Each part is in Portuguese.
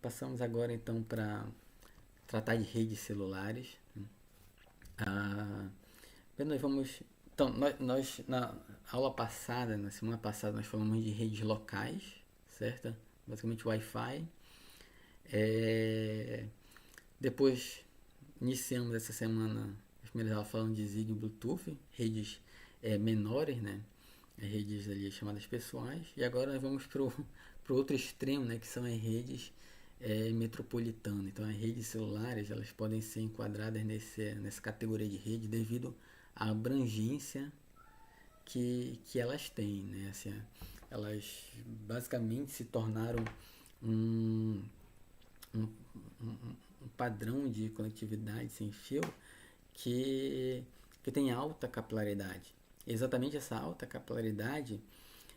Passamos agora então para tratar de redes celulares. Ah, bem, nós vamos. Então, nós na aula passada, na semana passada, nós falamos de redes locais, certo? Basicamente Wi-Fi. É, depois iniciamos essa semana as primeiras aulas falando de Zigbee e Bluetooth, redes menores, né? Redes ali chamadas pessoais. E agora nós vamos para o outro extremo, né? Que são as redes metropolitanas. Então as redes celulares elas podem ser enquadradas nessa categoria de rede devido à abrangência que elas têm, né? Assim, elas basicamente se tornaram um, um, um padrão de conectividade sem fio que tem alta capilaridade. Exatamente essa alta capilaridade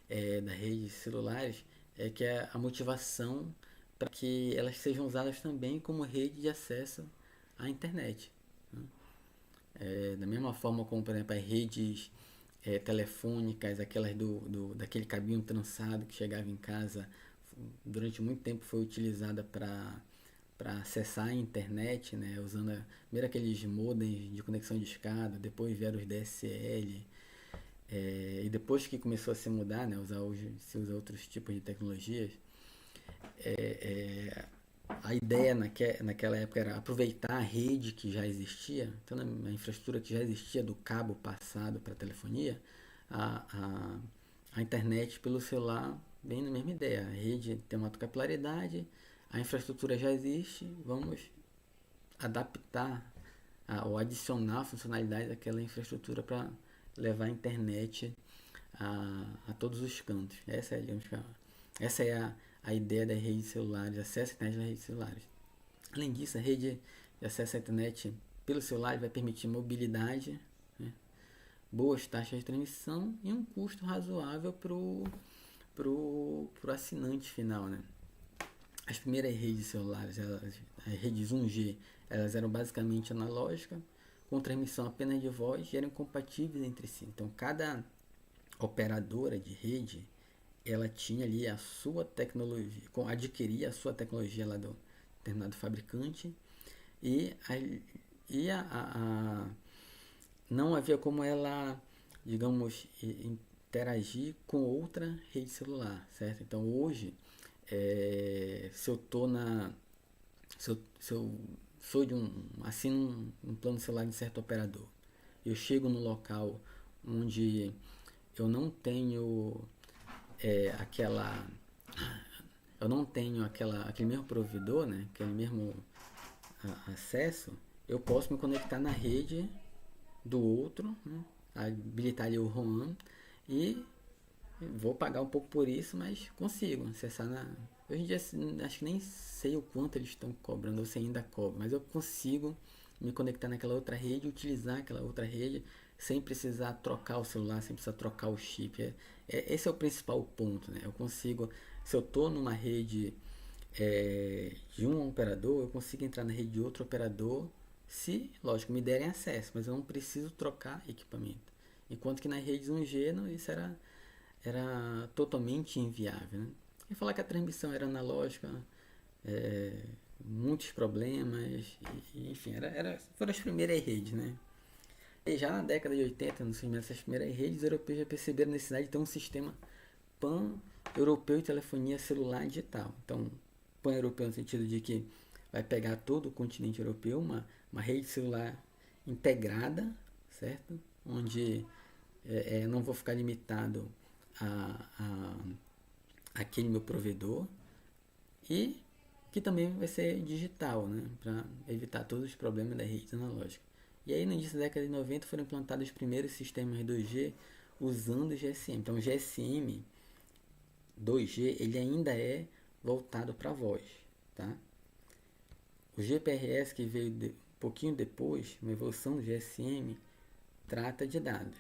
das redes celulares é que é a motivação para que elas sejam usadas também como rede de acesso à internet. Né? Da mesma forma como, por exemplo, as redes telefônicas, aquelas daquele cabinho trançado que chegava em casa, durante muito tempo foi utilizada para acessar a internet, né, usando primeiro aqueles modems de conexão de escada, depois vieram os DSL, e depois que começou a se mudar, né, se usa outros tipos de tecnologias, é, a ideia naquela época era aproveitar a rede que já existia, então a infraestrutura que já existia do cabo passado para a telefonia, a, a, a internet pelo celular vem na mesma ideia. A rede tem uma capilaridade, a infraestrutura já existe, vamos adaptar ou adicionar funcionalidades daquela infraestrutura para levar a internet a todos os cantos. Essa é a ideia das redes celulares, acesso à internet nas redes celulares. Além disso, a rede de acesso à internet pelo celular vai permitir mobilidade, né, boas taxas de transmissão e um custo razoável pro assinante final, né? As primeiras redes celulares, as redes 1G, elas eram basicamente analógicas, com transmissão apenas de voz e eram compatíveis entre si. Então, cada operadora de rede, ela tinha ali a sua tecnologia, adquiria a sua tecnologia lá do determinado fabricante e, não havia como ela, digamos, interagir com outra rede celular, certo? Então hoje, se eu tô na, se eu sou de assino um plano celular de certo operador, eu chego no local onde eu não tenho aquela eu não tenho aquele mesmo provedor, né, aquele mesmo acesso, eu posso me conectar na rede do outro, né, habilitar ali o ROM e vou pagar um pouco por isso, mas consigo acessar hoje em dia acho que nem sei o quanto eles estão cobrando, ou se ainda cobram, mas eu consigo me conectar naquela outra rede, utilizar aquela outra rede sem precisar trocar o celular, sem precisar trocar o chip. Esse é o principal ponto, né? Eu consigo, se eu estou numa rede de um operador, eu consigo entrar na rede de outro operador, se, lógico, me derem acesso, mas eu não preciso trocar equipamento. Enquanto que nas redes 1G não, isso era totalmente inviável, né? E falar que a transmissão era analógica, muitos problemas, enfim, foram as primeiras redes, né? E já na década de 80, no surgimento dessas primeiras redes, os europeus já perceberam a necessidade de ter um sistema pan-europeu de telefonia celular digital. Então, pan-europeu no sentido de que vai pegar todo o continente europeu, uma rede celular integrada, certo? Onde não vou ficar limitado a aquele meu provedor e que também vai ser digital, né, para evitar todos os problemas da rede analógica. E aí no início da década de 90 foram implantados os primeiros sistemas 2G usando o GSM. Então o GSM 2G ele ainda é voltado para voz, tá? O GPRS que veio um pouquinho depois, uma evolução do GSM, trata de dados.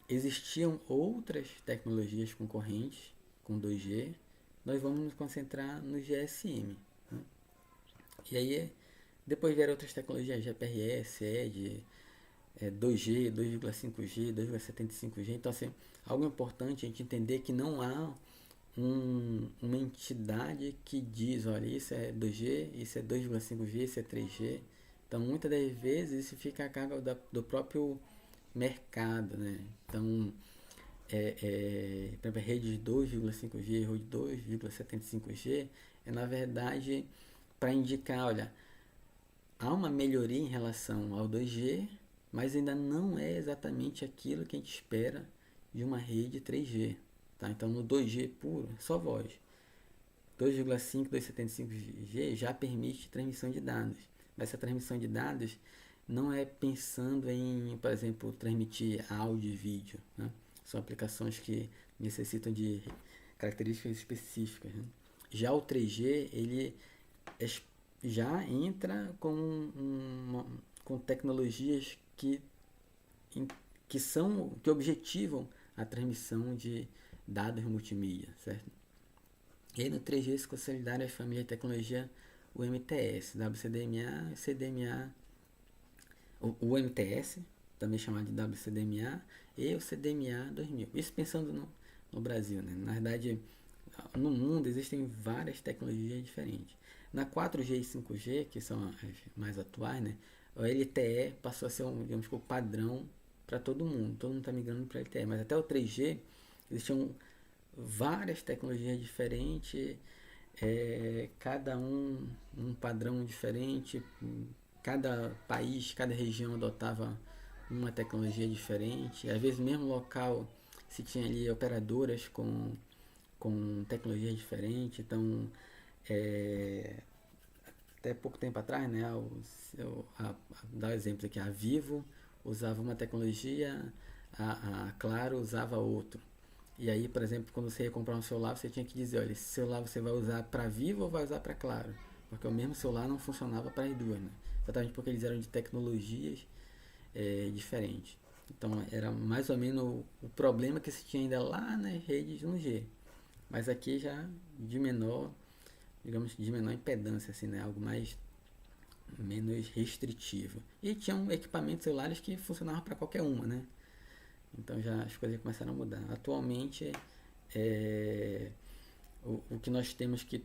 Existiam outras tecnologias concorrentes com 2G, nós vamos nos concentrar no GSM. Né? E aí, depois vieram outras tecnologias, GPRS, ED, 2G, 2,5G, 2,75G. Então, assim, algo importante a gente entender que não há uma entidade que diz, olha, isso é 2G, isso é 2,5G, isso é 3G. Então, muitas das vezes, isso fica a cargo do próprio mercado, né? Então, por exemplo, a rede de 2,5G, rede de 2,75G, na verdade para indicar, olha, há uma melhoria em relação ao 2G, mas ainda não é exatamente aquilo que a gente espera de uma rede 3G. Tá? Então no 2G puro, só voz. 2,5, 2,75G já permite transmissão de dados. Mas essa transmissão de dados não é pensando em, por exemplo, transmitir áudio e vídeo. Né? São aplicações que necessitam de características específicas. Né? Já o 3G, ele já entra com tecnologias que objetivam a transmissão de dados multimídia, certo? E aí no 3G se consolidaram as famílias de tecnologia UMTS, WCDMA, CDMA, o UMTS, também chamado de WCDMA, e o CDMA 2000. Isso pensando no Brasil, né? Na verdade, no mundo existem várias tecnologias diferentes. Na 4G e 5G, que são as mais atuais, né? O LTE passou a ser digamos, o padrão para todo mundo. Todo mundo está migrando para LTE. Mas até o 3G, existiam várias tecnologias diferentes, cada um padrão diferente. Cada país, cada região adotava uma tecnologia diferente. Às vezes, mesmo local, se tinha ali operadoras com tecnologia diferente. Então, até pouco tempo atrás, né, dar exemplo aqui, a Vivo usava uma tecnologia, a Claro usava outro. E aí, por exemplo, quando você ia comprar um celular, você tinha que dizer, olha, esse celular você vai usar para Vivo ou vai usar para Claro? Porque o mesmo celular não funcionava para as duas, né? Exatamente porque eles eram de tecnologias diferentes. Então, era mais ou menos o problema que se tinha ainda lá nas redes 1G. Mas aqui já de menor, digamos, de menor impedância, assim, né? Algo menos restritivo. E tinham equipamentos celulares que funcionavam para qualquer uma, né? Então já as coisas começaram a mudar. Atualmente, o que nós temos que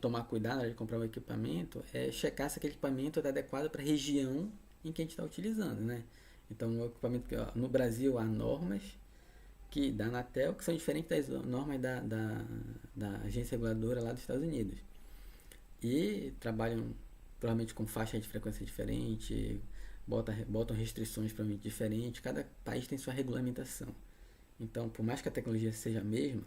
tomar cuidado na hora de comprar um equipamento é checar se aquele equipamento está adequado para a região em que a gente está utilizando, né? Então, o equipamento no Brasil há normas que da Anatel que são diferentes das normas da agência reguladora lá dos Estados Unidos. E trabalham provavelmente com faixa de frequência diferente, botam restrições provavelmente diferentes, cada país tem sua regulamentação. Então, por mais que a tecnologia seja a mesma,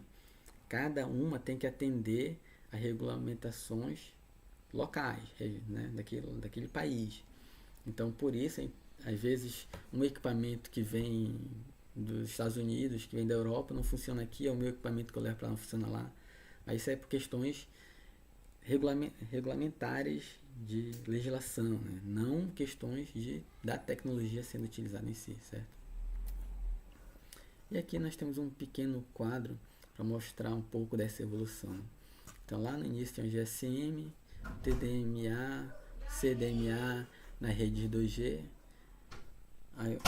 cada uma tem que atender a regulamentações locais, né, daquele país. Então, por isso, às vezes, um equipamento que vem dos Estados Unidos, que vem da Europa, não funciona aqui, é o meu equipamento que eu levo para lá, não funciona lá. Mas isso é por questões regulamentares de legislação, né? Não questões da tecnologia sendo utilizada em si, certo? E aqui nós temos um pequeno quadro para mostrar um pouco dessa evolução. Então lá no início tem o GSM, TDMA, CDMA na rede 2G. Aí,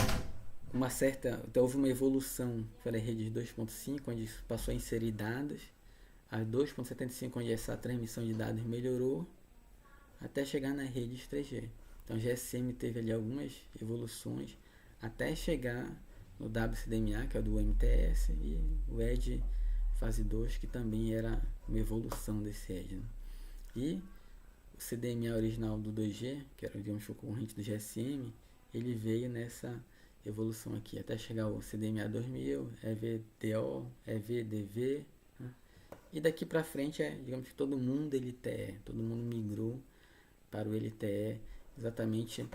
houve uma evolução para a rede 2.5, onde passou a inserir dados. A 2.75, onde essa transmissão de dados melhorou, até chegar na rede 3G. Então, o GSM teve ali algumas evoluções, até chegar no WCDMA, que é o do MTS, e o Edge fase 2, que também era uma evolução desse Edge. Né? E o CDMA original do 2G, que era digamos, o concorrente do GSM, ele veio nessa evolução aqui, até chegar ao CDMA 2000, EVDO, EVDV, né? E daqui para frente digamos que todo mundo LTE, todo mundo migrou para o LTE, exatamente,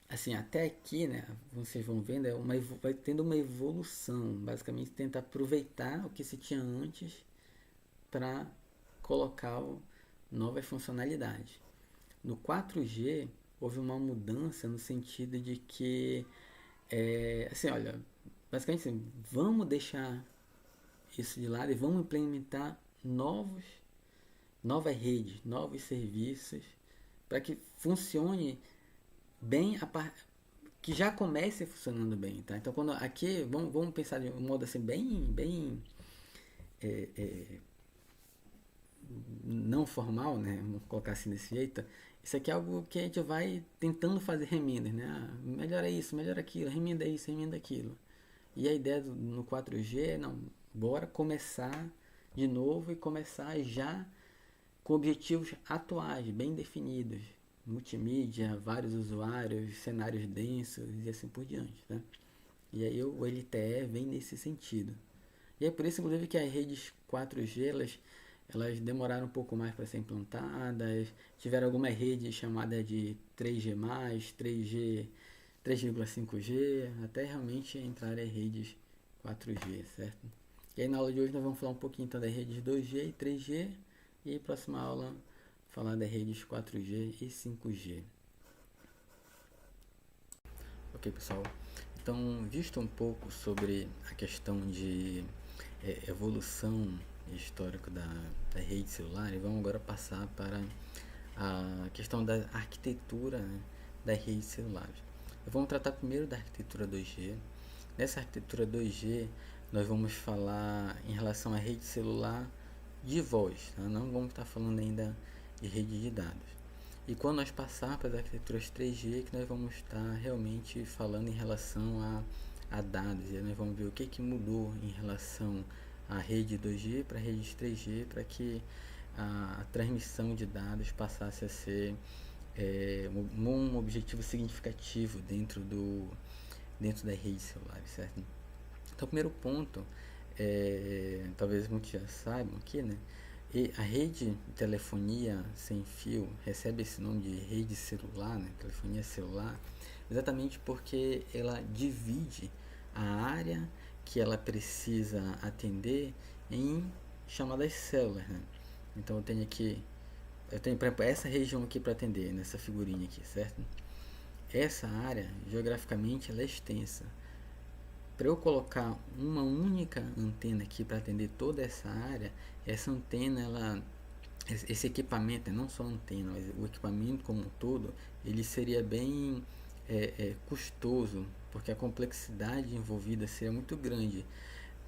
assim, até aqui, né, vocês vão vendo, vai tendo uma evolução, basicamente tenta aproveitar o que se tinha antes para colocar novas funcionalidades. No 4G, houve uma mudança no sentido de que, assim, olha, basicamente assim, vamos deixar isso de lado e vamos implementar novas redes, novos serviços para que funcione bem que já comece funcionando bem, tá? Então, quando aqui, vamos pensar de um modo assim, bem é, é, não formal, né? Vamos colocar assim desse jeito. Isso aqui é algo que a gente vai tentando fazer remendas, né? Ah, melhora isso, melhora aquilo, remenda isso, remenda aquilo. E a ideia no 4G é, não, bora começar de novo e começar já com objetivos atuais, bem definidos. Multimídia, vários usuários, cenários densos e assim por diante, né? E aí o LTE vem nesse sentido. E é por isso, inclusive, que as redes 4G, elas demoraram um pouco mais para ser implantadas. Tiveram algumas redes chamadas de 3G+, 3G, 3,5G, até realmente entrar em redes 4G, certo? E aí na aula de hoje nós vamos falar um pouquinho então das redes 2G e 3G, e próxima aula falar das redes 4G e 5G. Ok, pessoal? Então, visto um pouco sobre a questão de evolução histórica da rede celular, e vamos agora passar para a questão da arquitetura, né, das redes celulares. Vamos tratar primeiro da arquitetura 2G. Nessa arquitetura 2G, nós vamos falar em relação à rede celular de voz, tá? Não vamos estar falando ainda de rede de dados. E quando nós passarmos para as arquiteturas 3G, que nós vamos estar realmente falando em relação a dados. E aí nós vamos ver o que mudou em relação à rede 2G para a rede 3G, para que a transmissão de dados passasse a ser um objetivo significativo dentro das redes celulares, certo? Então, o primeiro ponto, talvez muitos já saibam aqui, né? E a rede de telefonia sem fio recebe esse nome de rede celular, né? Telefonia celular, exatamente porque ela divide a área que ela precisa atender em chamadas células, né? Então eu tenho, por exemplo, essa região aqui para atender, nessa figurinha aqui, certo? Essa área, geograficamente, ela é extensa. Para eu colocar uma única antena aqui para atender toda essa área, essa antena, esse equipamento, não só a antena, mas o equipamento como um todo, ele seria bem custoso, porque a complexidade envolvida seria muito grande,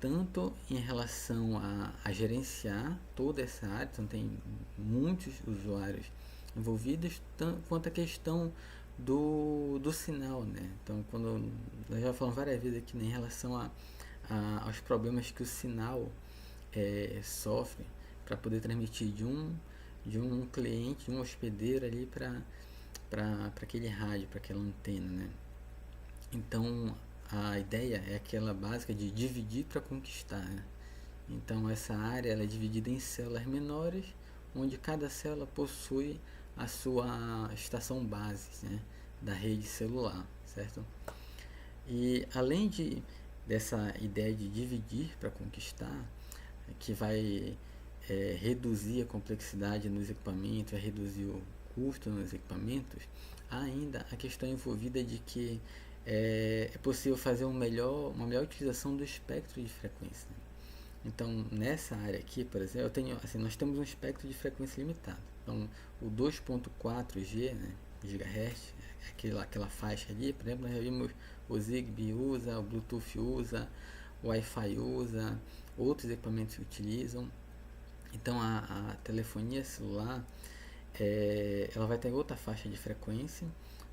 tanto em relação a gerenciar toda essa área, então tem muitos usuários envolvidos, quanto a questão do sinal, né? Então, quando nós já falamos várias vezes aqui, né, em relação aos problemas que o sinal sofre para poder transmitir de um cliente, de um hospedeiro ali para aquele rádio, para aquela antena, né? Então, a ideia é aquela básica de dividir para conquistar, né? Então, essa área ela é dividida em células menores, onde cada célula possui a sua estação base, né, da rede celular, certo? E além dessa ideia de dividir para conquistar, que vai reduzir a complexidade nos equipamentos, vai reduzir o custo nos equipamentos, há ainda a questão envolvida de que é possível fazer uma melhor utilização do espectro de frequência. Então, nessa área aqui, por exemplo, nós temos um espectro de frequência limitado. Então, o 2.4G, né, GHz, aquela faixa ali, por exemplo, nós já vimos o Zigbee usa, o Bluetooth usa, o Wi-Fi usa, outros equipamentos utilizam. Então, a telefonia celular, ela vai ter outra faixa de frequência,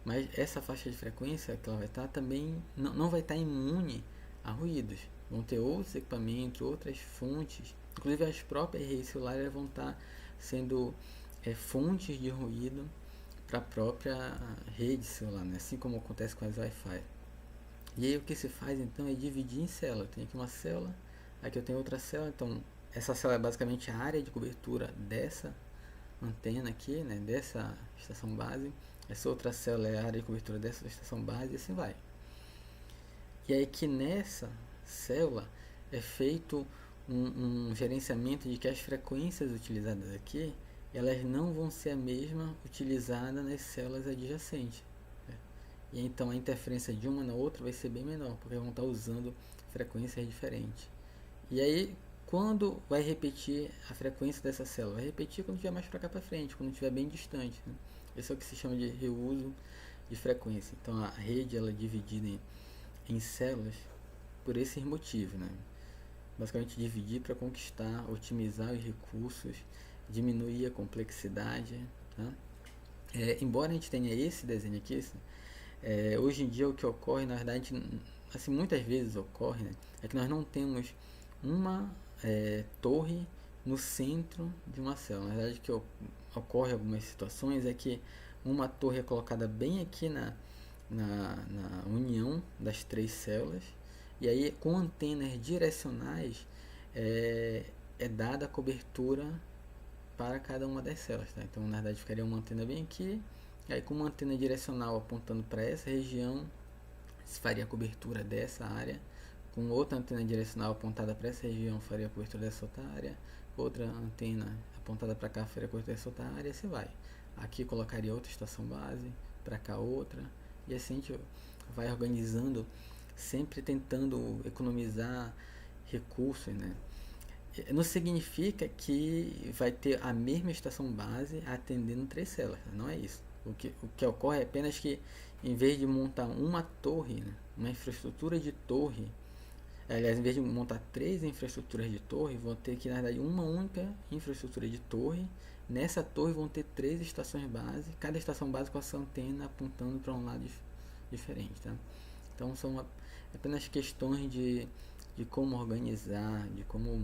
mas essa faixa de frequência que ela vai estar também não vai estar imune a ruídos. Vão ter outros equipamentos, outras fontes, inclusive as próprias redes celulares vão estar sendo fontes de ruído para a própria rede celular, né? Assim como acontece com as Wi-Fi. E aí o que se faz então é dividir em células. Tem aqui uma célula, aqui eu tenho outra célula, então essa célula é basicamente a área de cobertura dessa antena aqui, né? Dessa estação base. Essa outra célula é a área de cobertura dessa estação base e assim vai. E aí que nessa célula é feito um gerenciamento de que as frequências utilizadas aqui, elas não vão ser a mesma utilizada nas células adjacentes, né? E então a interferência de uma na outra vai ser bem menor, porque vão estar usando frequências diferentes. E aí, quando vai repetir a frequência dessa célula? Vai repetir quando estiver mais para cá para frente, quando estiver bem distante, né? Esse é o que se chama de reuso de frequência. Então a rede ela é dividida em células por esses motivos, né? Basicamente dividir para conquistar, otimizar os recursos, diminuir a complexidade, tá? Embora a gente tenha esse desenho aqui, hoje em dia o que ocorre, na verdade, assim, muitas vezes ocorre, né, é que nós não temos uma torre no centro de uma célula. Na verdade, o que ocorre em algumas situações é que uma torre é colocada bem aqui na união das três células, e aí com antenas direcionais é dada a cobertura para cada uma das células, tá? Então, na verdade, ficaria uma antena bem aqui, e aí com uma antena direcional apontando para essa região, se faria a cobertura dessa área, com outra antena direcional apontada para essa região, faria a cobertura dessa outra área, outra antena apontada para cá, faria a cobertura dessa outra área, e assim vai. Aqui colocaria outra estação base, para cá outra, e assim a gente vai organizando, sempre tentando economizar recursos, né? Não significa que vai ter a mesma estação base atendendo três células, não é isso. O que ocorre é apenas que, em vez de montar uma torre, né, uma infraestrutura de torre, aliás, em vez de montar três infraestruturas de torre, vão ter que, na verdade, uma única infraestrutura de torre. Nessa torre vão ter três estações base, cada estação base com a sua antena apontando para um lado diferente, tá? Então são apenas questões de como organizar, de como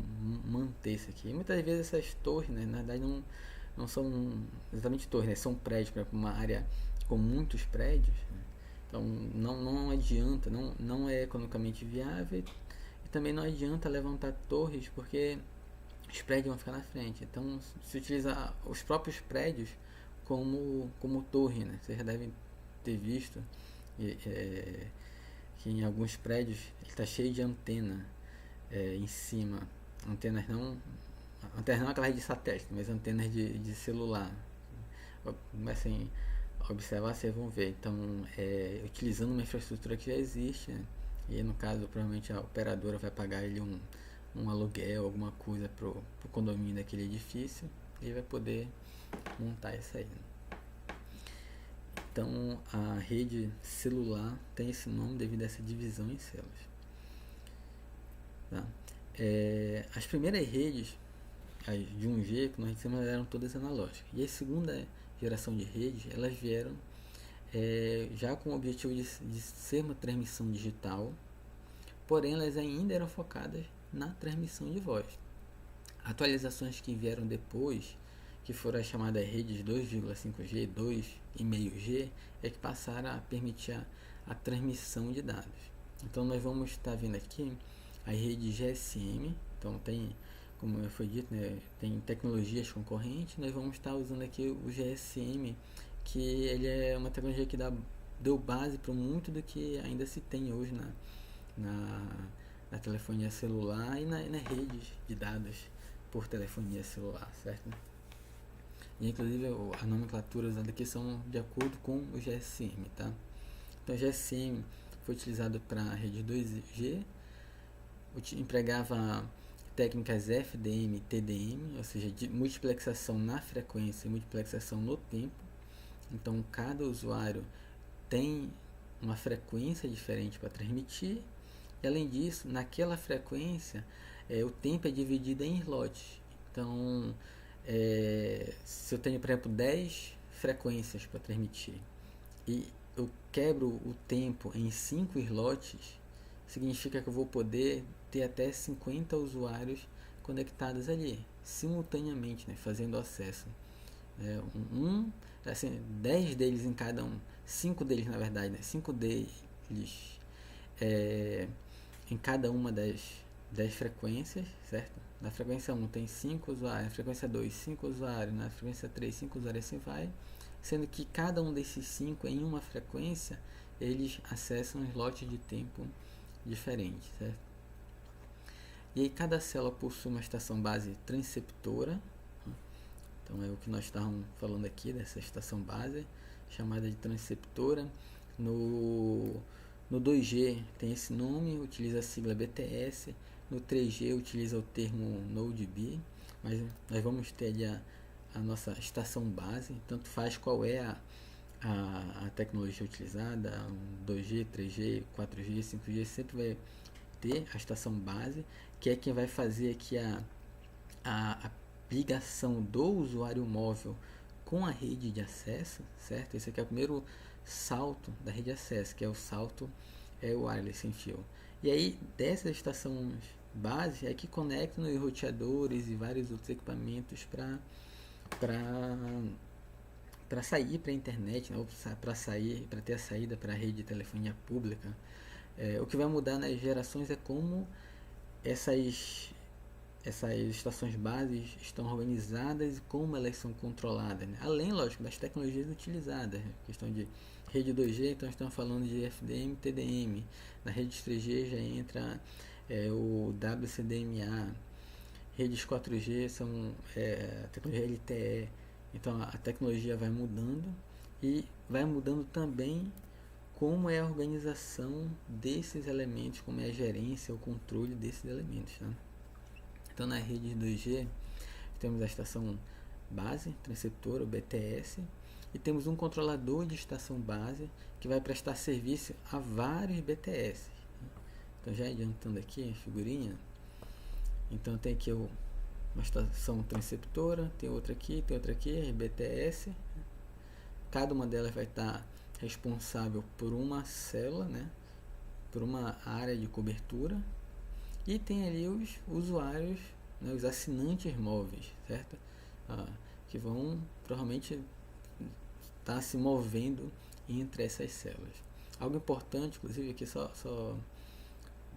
manter isso aqui. E muitas vezes essas torres, né, na verdade não são exatamente torres, né, são prédios, para uma área com muitos prédios, né? Então não adianta, não é economicamente viável, e também não adianta levantar torres porque os prédios vão ficar na frente. Então se utiliza os próprios prédios como torre, né? Vocês já devem ter visto que em alguns prédios está cheio de antena em cima. Antenas não aquelas de satélite, mas antenas de celular. Comecem a observar, vocês vão ver. Então, utilizando uma infraestrutura que já existe, né? E no caso, provavelmente a operadora vai pagar ele um aluguel, alguma coisa pro condomínio daquele edifício, e vai poder montar isso aí, né? Então, a rede celular tem esse nome devido a essa divisão em células, tá? As primeiras redes, as de 1G, que nós dissemos, eram todas analógicas. E a segunda geração de redes, elas vieram já com o objetivo de ser uma transmissão digital, porém elas ainda eram focadas na transmissão de voz. Atualizações que vieram depois, que foram as chamadas redes 2,5G, 2,5G, é que passaram a permitir a transmissão de dados. Então nós vamos estar vendo aqui a rede GSM. Então tem, como foi dito, né, tem tecnologias concorrentes. Nós vamos estar usando aqui o GSM, que ele é uma tecnologia que deu base para muito do que ainda se tem hoje na telefonia celular e nas redes de dados por telefonia celular, certo? E inclusive a nomenclatura usada aqui são de acordo com o GSM, tá? Então o GSM foi utilizado para a rede 2G, empregava técnicas FDM e TDM, ou seja, de multiplexação na frequência e multiplexação no tempo. Então cada usuário tem uma frequência diferente para transmitir, e além disso, naquela frequência o tempo é dividido em slots. Então se eu tenho, por exemplo, 10 frequências para transmitir e eu quebro o tempo em 5 slots, significa que eu vou poder ter até 50 usuários conectados ali simultaneamente, né, fazendo acesso. Assim, 10 deles em cada um, 5 deles na verdade, né, 5 deles em cada uma das 10 frequências, certo? Na frequência 1 tem 5 usuários, na frequência 2 5 usuários, na frequência 3 5 usuários, assim vai, sendo que cada um desses 5 em uma frequência, eles acessam um slot de tempo diferente, certo? E aí cada célula possui uma estação base transceptora. Então é o que nós estávamos falando aqui, dessa estação base chamada de transceptora. No 2G tem esse nome, utiliza a sigla BTS. No 3G utiliza o termo Node-B, mas nós vamos ter ali a nossa estação base, tanto faz qual é a tecnologia utilizada, 2G, 3G, 4G, 5G, sempre vai ter a estação base, que é quem vai fazer aqui a ligação do usuário móvel com a rede de acesso, certo? Esse aqui é o primeiro salto da rede de acesso, que é o salto wireless sem fio. E aí, dessas estações base é que conectam os roteadores e vários outros equipamentos para sair para a internet, né? Para ter a saída para a rede de telefonia pública. O que vai mudar nas gerações é como essas estações bases estão organizadas e como elas são controladas, né? Além, lógico, das tecnologias utilizadas, né? Questão de rede 2G, então estamos falando de FDM, TDM. Na rede 3G já entra o WCDMA. Redes 4G são tecnologia LTE. Então a tecnologia vai mudando e vai mudando também como é a organização desses elementos, como é a gerência, o controle desses elementos, né? Então na rede 2G temos a estação base, transceptor, o BTS, e temos um controlador de estação base que vai prestar serviço a vários BTS. Então já adiantando aqui a figurinha, então tem aqui uma estação transceptora, tem outra aqui, BTS. Cada uma delas vai estar responsável por uma célula, né? Por uma área de cobertura. E tem ali os usuários, né? Os assinantes móveis, certo? Que vão provavelmente estar se movendo entre essas células. Algo importante, inclusive, aqui só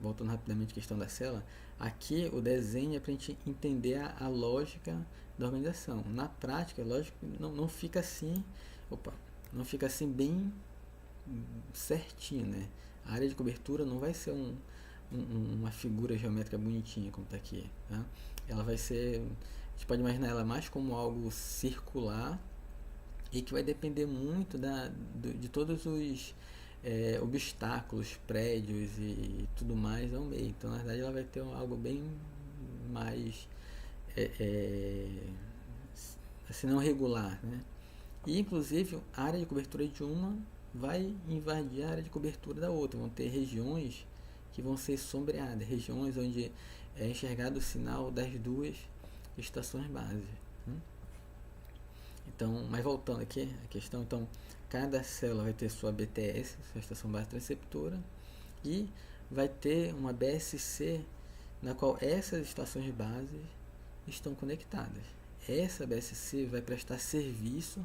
voltando rapidamente à questão da célula, aqui o desenho é para a gente entender a lógica da organização. Na prática, lógico, não fica assim, não fica assim bem certinho, né? A área de cobertura não vai ser uma figura geométrica bonitinha como está aqui, tá? Ela vai ser, a gente pode imaginar ela mais como algo circular e que vai depender muito de todos os obstáculos, prédios e tudo mais ao meio. Então, na verdade, ela vai ter algo bem mais assim, não regular, né? E, inclusive, a área de cobertura de uma vai invadir a área de cobertura da outra. Vão ter regiões que vão ser sombreadas, regiões onde é enxergado o sinal das duas estações base. Então, mas voltando aqui a questão, então cada célula vai ter sua BTS, sua estação base transceptora, e vai ter uma BSC na qual essas estações bases estão conectadas. Essa BSC vai prestar serviço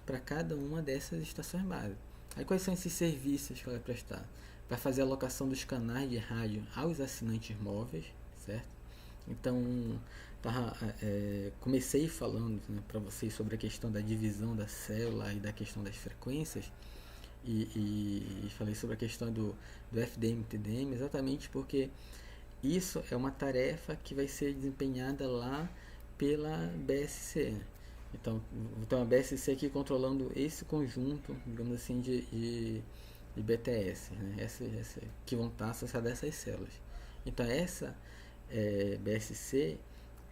para cada uma dessas estações base. Aí quais são esses serviços que ela vai prestar? Vai fazer a alocação dos canais de rádio aos assinantes móveis, certo? Então, comecei falando, né, para vocês sobre a questão da divisão da célula e da questão das frequências e falei sobre a questão do FDM e TDM exatamente porque isso é uma tarefa que vai ser desempenhada lá pela BSC. Então a BSC aqui controlando esse conjunto, digamos assim, de BTS, né? essa, que vão estar associadas a essas células. Então essa BSC,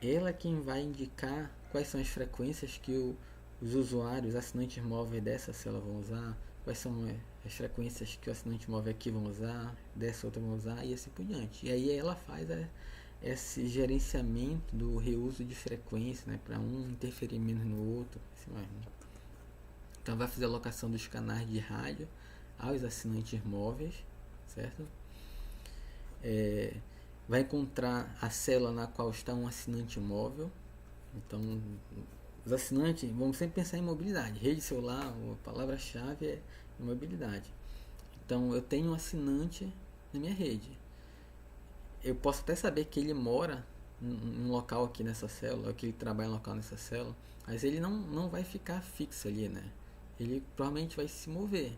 ela é quem vai indicar quais são as frequências que os usuários, assinantes móveis dessa célula vão usar, quais são as frequências que o assinante móvel aqui vão usar, dessa outra vão usar e assim por diante. E aí ela faz esse gerenciamento do reuso de frequência, né, para um interferir menos no outro. Assim, então vai fazer a alocação dos canais de rádio aos assinantes móveis, certo? Vai encontrar a célula na qual está um assinante móvel. Então, os assinantes, vamos sempre pensar em mobilidade. Rede celular, a palavra-chave é mobilidade. Então, eu tenho um assinante na minha rede. Eu posso até saber que ele mora em um local aqui nessa célula, que ele trabalha em um local nessa célula, mas ele não vai ficar fixo ali, né? Ele provavelmente vai se mover,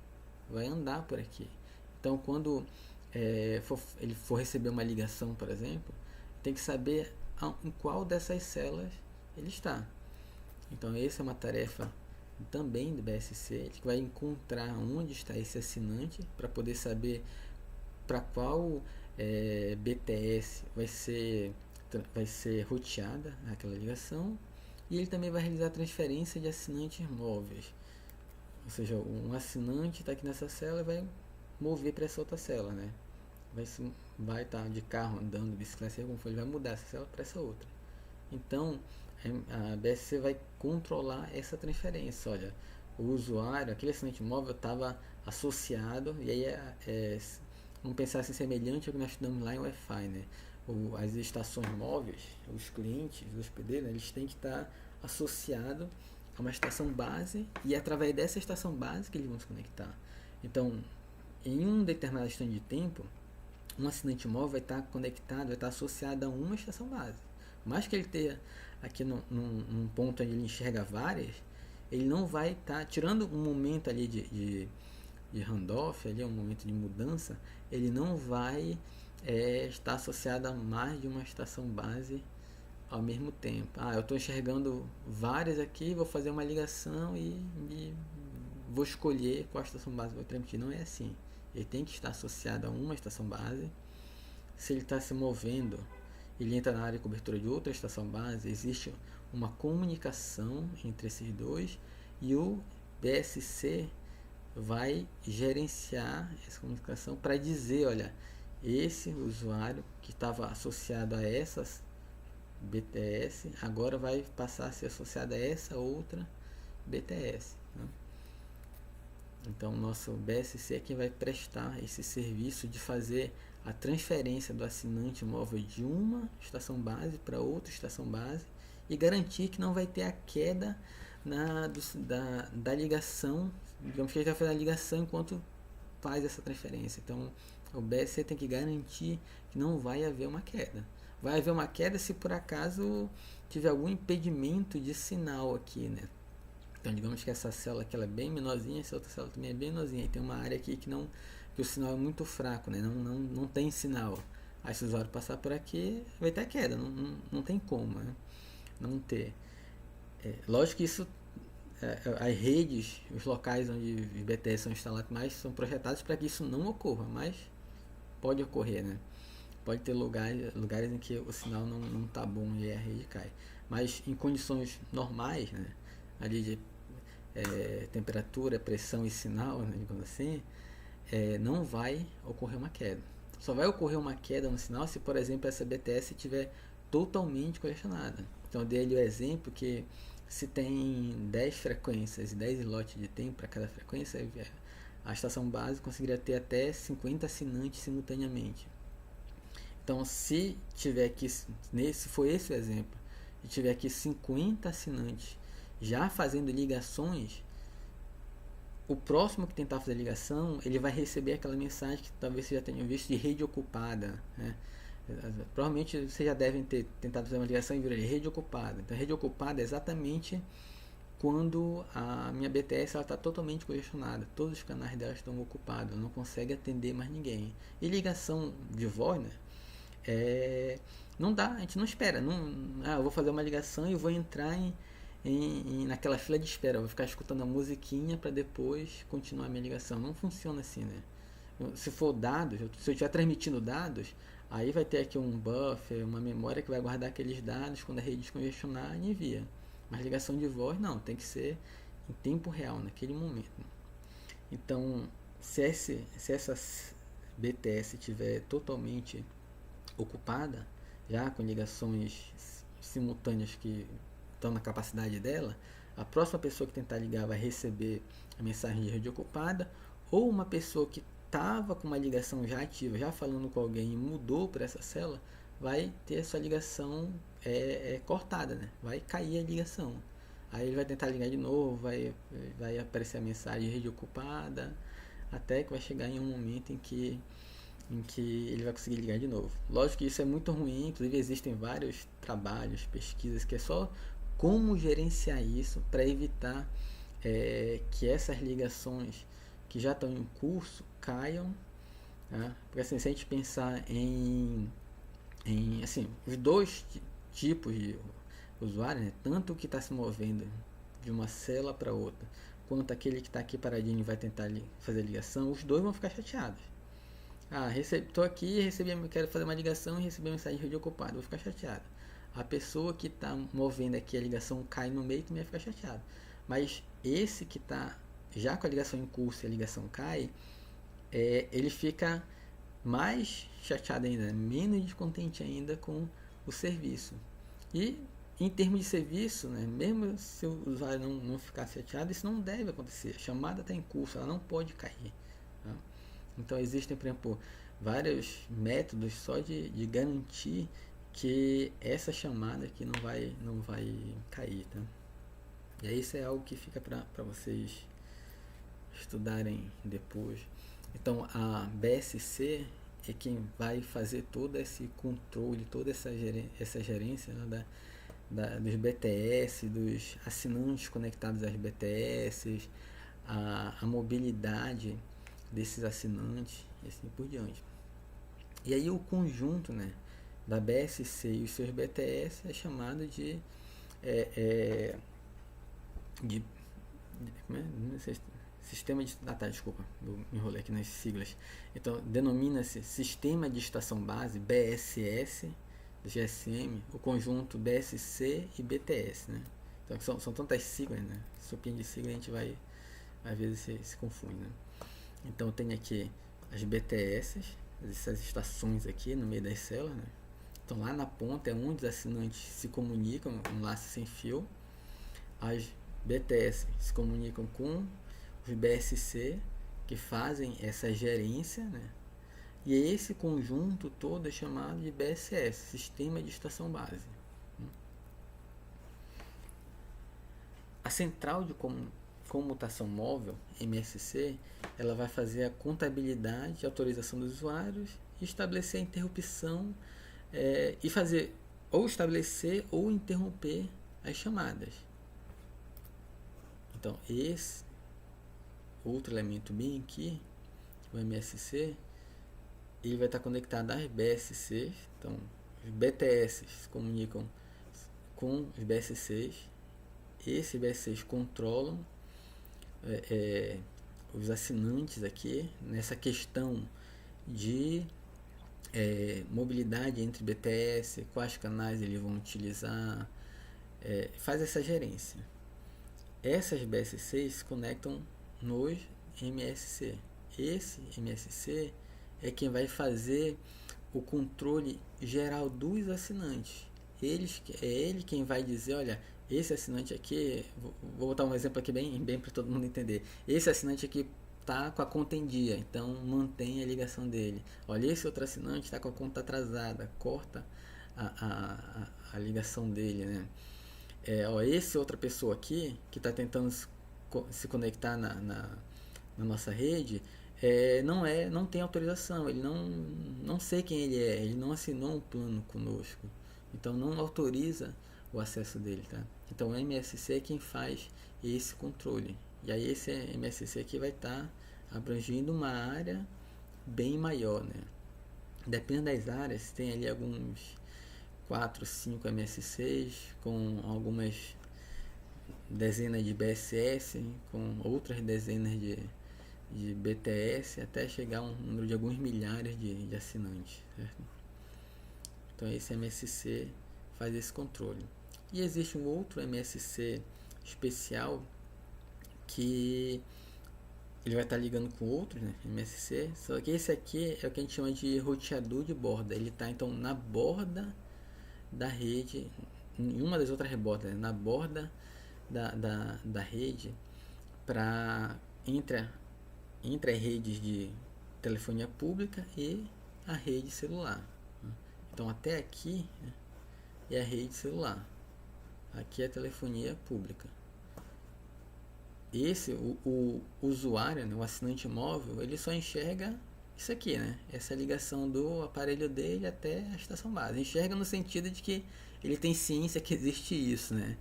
vai andar por aqui. Então, quando ele for receber uma ligação, por exemplo, tem que saber em qual dessas células ele está. Então, essa é uma tarefa também do BSC, ele vai encontrar onde está esse assinante para poder saber para qual BTS vai ser roteada aquela ligação, e ele também vai realizar transferência de assinantes móveis. Ou seja, um assinante está aqui nessa célula e vai mover para essa outra célula, né? Vai estar de carro, andando, bicicleta, como for, ele vai mudar essa célula para essa outra. Então, a BSC vai controlar essa transferência. Olha, o usuário, aquele assinante móvel estava associado, e aí vamos pensar assim, semelhante ao que nós estudamos lá em Wi-Fi, né? As estações móveis, os clientes, os hospedeiros, né, eles têm que estar associados a uma estação base, e é através dessa estação base que eles vão se conectar. Então, em um determinado instante de tempo, um assinante móvel vai estar conectado, vai estar associado a uma estação base. Por mais que ele tenha aqui num ponto onde ele enxerga várias, ele não vai estar, tirando um momento ali de handoff, ali, um momento de mudança, ele não vai estar associado a mais de uma estação base ao mesmo tempo. Eu estou enxergando várias aqui, vou fazer uma ligação e vou escolher qual estação base vou transmitir. Não é assim. Ele tem que estar associado a uma estação base. Se ele está se movendo, ele entra na área de cobertura de outra estação base, existe uma comunicação entre esses dois, e o BSC vai gerenciar essa comunicação para dizer, olha, esse usuário que estava associado a essas BTS agora vai passar a ser associado a essa outra BTS, né? Então, o nosso BSC é quem vai prestar esse serviço de fazer a transferência do assinante móvel de uma estação base para outra estação base e garantir que não vai ter a queda da ligação. Digamos que ele vai fazer a ligação enquanto faz essa transferência. Então, o BSC tem que garantir que não vai haver uma queda. Vai haver uma queda se por acaso tiver algum impedimento de sinal aqui, né? Então, digamos que essa célula aqui ela é bem menorzinha, essa outra célula também é bem menorzinha. E tem uma área aqui que o sinal é muito fraco, né? Não tem sinal. Aí, se o usuário passar por aqui, vai ter queda. Não tem como, né? Não ter. Lógico que isso, as redes, os locais onde os BTS são instalados mais são projetados para que isso não ocorra, mas pode ocorrer, né? Pode ter lugares em que o sinal não tá bom e a rede cai. Mas em condições normais, né? Ali de temperatura, pressão e sinal, né, digamos assim, não vai ocorrer uma queda. Só vai ocorrer uma queda no sinal se, por exemplo, essa BTS estiver totalmente congestionada. Então, eu dei ali o exemplo que se tem 10 frequências e 10 slots de tempo para cada frequência, a estação base conseguiria ter até 50 assinantes simultaneamente. Então, se tiver aqui, se for esse o exemplo, e tiver aqui 50 assinantes já fazendo ligações, o próximo que tentar fazer ligação, ele vai receber aquela mensagem que talvez vocês já tenham visto de rede ocupada, né? Provavelmente vocês já devem ter tentado fazer uma ligação e viram ali, rede ocupada. Então, rede ocupada é exatamente quando a minha BTS está totalmente congestionada, todos os canais dela estão ocupados, não consegue atender mais ninguém. E ligação de voz, né? Não dá, a gente não espera. Eu vou fazer uma ligação e vou entrar naquela fila de espera, vou ficar escutando a musiquinha para depois continuar a minha ligação. Não funciona assim, né? Se for dados, se eu estiver transmitindo dados, aí vai ter aqui um buffer, uma memória que vai guardar aqueles dados quando a rede descongestionar e envia. Mas ligação de voz não, tem que ser em tempo real, naquele momento. Então, se essa BTS estiver totalmente ocupada, já com ligações simultâneas que estão na capacidade dela, a próxima pessoa que tentar ligar vai receber a mensagem de rede ocupada, ou uma pessoa que estava com uma ligação já ativa, já falando com alguém e mudou para essa célula, vai ter a sua ligação cortada, né? Vai cair a ligação. Aí ele vai tentar ligar de novo, vai aparecer a mensagem de rede ocupada, até que vai chegar em um momento em que ele vai conseguir ligar de novo. Lógico que isso é muito ruim, inclusive existem vários trabalhos, pesquisas, que é só como gerenciar isso para evitar que essas ligações que já estão em curso caiam, tá? Porque assim, se a gente pensar em assim, os dois tipos de usuário, né? Tanto o que está se movendo de uma célula para outra, quanto aquele que está aqui paradinho e vai tentar fazer a ligação, os dois vão ficar chateados. Estou aqui, quero fazer uma ligação e recebi uma mensagem de rede ocupada, vou ficar chateado. A pessoa que está movendo aqui a ligação cai no meio também vai ficar chateado. Mas esse que está já com a ligação em curso e a ligação cai, ele fica mais chateado ainda, menos descontente ainda com o serviço. E em termos de serviço, né, mesmo se o usuário não ficar chateado, isso não deve acontecer. A chamada está em curso, ela não pode cair. Tá? Então existem, por exemplo, vários métodos só de garantir que essa chamada aqui não vai cair. Tá? E aí isso é algo que fica para vocês estudarem depois. Então a BSC é quem vai fazer todo esse controle, toda essa gerência, né, dos BTS, dos assinantes conectados às BTS, a mobilidade desses assinantes e assim por diante. E aí o conjunto, né, da BSC e os seus BTS é chamado de sistema de... desculpa, eu me enrolei aqui nas siglas. Então, denomina-se Sistema de Estação Base, BSS, do GSM, o conjunto BSC e BTS, né? Então, são tantas siglas, né? Sopinha de sigla a gente vai às vezes se confunde, né? Então, tem aqui as BTS, essas estações aqui no meio das células, né? Então, lá na ponta é onde os assinantes se comunicam, um laço sem fio. As BTS se comunicam com os BSC, que fazem essa gerência, né? E esse conjunto todo é chamado de BSS, Sistema de Estação Base. A central de comutação móvel, MSC, ela vai fazer a contabilidade e autorização dos usuários e estabelecer a interrupção e fazer ou estabelecer ou interromper as chamadas. Então, esse outro elemento bem aqui, o MSC, ele vai estar conectado às BSCs. Então, os BTS se comunicam com os BSCs. Esses BSCs controlam os assinantes aqui nessa questão de mobilidade entre BTS, quais canais eles vão utilizar, faz essa gerência. Essas BSCs se conectam nos MSC. Esse MSC é quem vai fazer o controle geral dos assinantes. É ele quem vai dizer, olha, esse assinante aqui, vou botar um exemplo aqui bem para todo mundo entender. Esse assinante aqui está com a conta em dia, então mantém a ligação dele. Olha, esse outro assinante está com a conta atrasada, corta a ligação dele, né? Esse outra pessoa aqui que está tentando se conectar na nossa rede, não tem autorização, ele não sei quem ele não assinou um plano conosco, então não autoriza o acesso dele, tá? Então o MSC é quem faz esse controle, e aí esse MSC aqui vai estar abrangindo uma área bem maior, né? Dependendo das áreas, tem ali alguns 4, 5 MSCs com algumas dezenas de BSS, com outras dezenas de BTS, até chegar a um número de alguns milhares de assinantes, certo? Então esse MSC faz esse controle. E existe um outro MSC especial que ele vai estar ligando com outros, né, MSC, só que esse aqui é o que a gente chama de roteador de borda. Ele está então na borda da rede, em uma das outras bordas, né, na borda da rede, para entre as redes de telefonia pública e a rede celular. Então até aqui, né, é a rede celular, aqui é a telefonia pública. O usuário, né, o assinante móvel, ele só enxerga isso aqui, né? Essa ligação do aparelho dele até a estação base. Enxerga no sentido de que ele tem ciência que existe isso, né?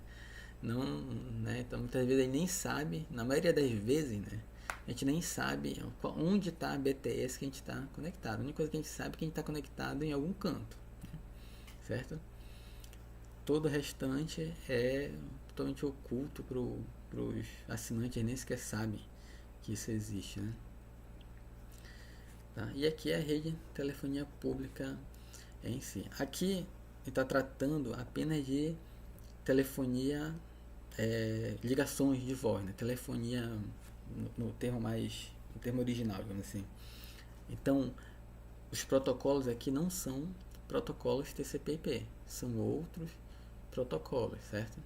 Não, né? Então muitas vezes ele nem sabe, na maioria das vezes, né? A gente nem sabe onde está a BTS que a gente está conectado. A única coisa que a gente sabe é que a gente está conectado em algum canto, né? Certo? Todo o restante é totalmente oculto para os assinantes, nem sequer sabem que isso existe, né? Tá? E aqui é a rede de telefonia pública em si. Aqui está tratando apenas de telefonia, ligações de voz, né? Telefonia no termo no termo original, digamos assim. Então, os protocolos aqui não são protocolos TCP/IP, são outros protocolos, certo?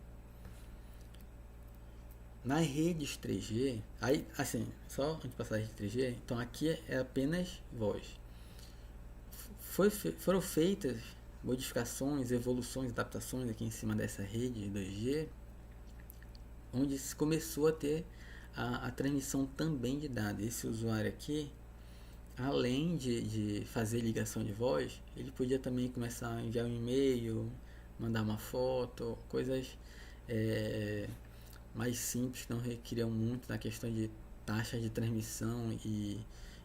Nas redes 3G, aí, assim, só antes de passar a rede 3G, então aqui é apenas voz. Foram feitas modificações, evoluções, adaptações aqui em cima dessa rede 2G, onde se começou a ter a transmissão também de dados. Esse usuário aqui, além de fazer ligação de voz, ele podia também começar a enviar um e-mail, mandar uma foto, coisas mais simples, que não requeriam muito na questão de taxa de transmissão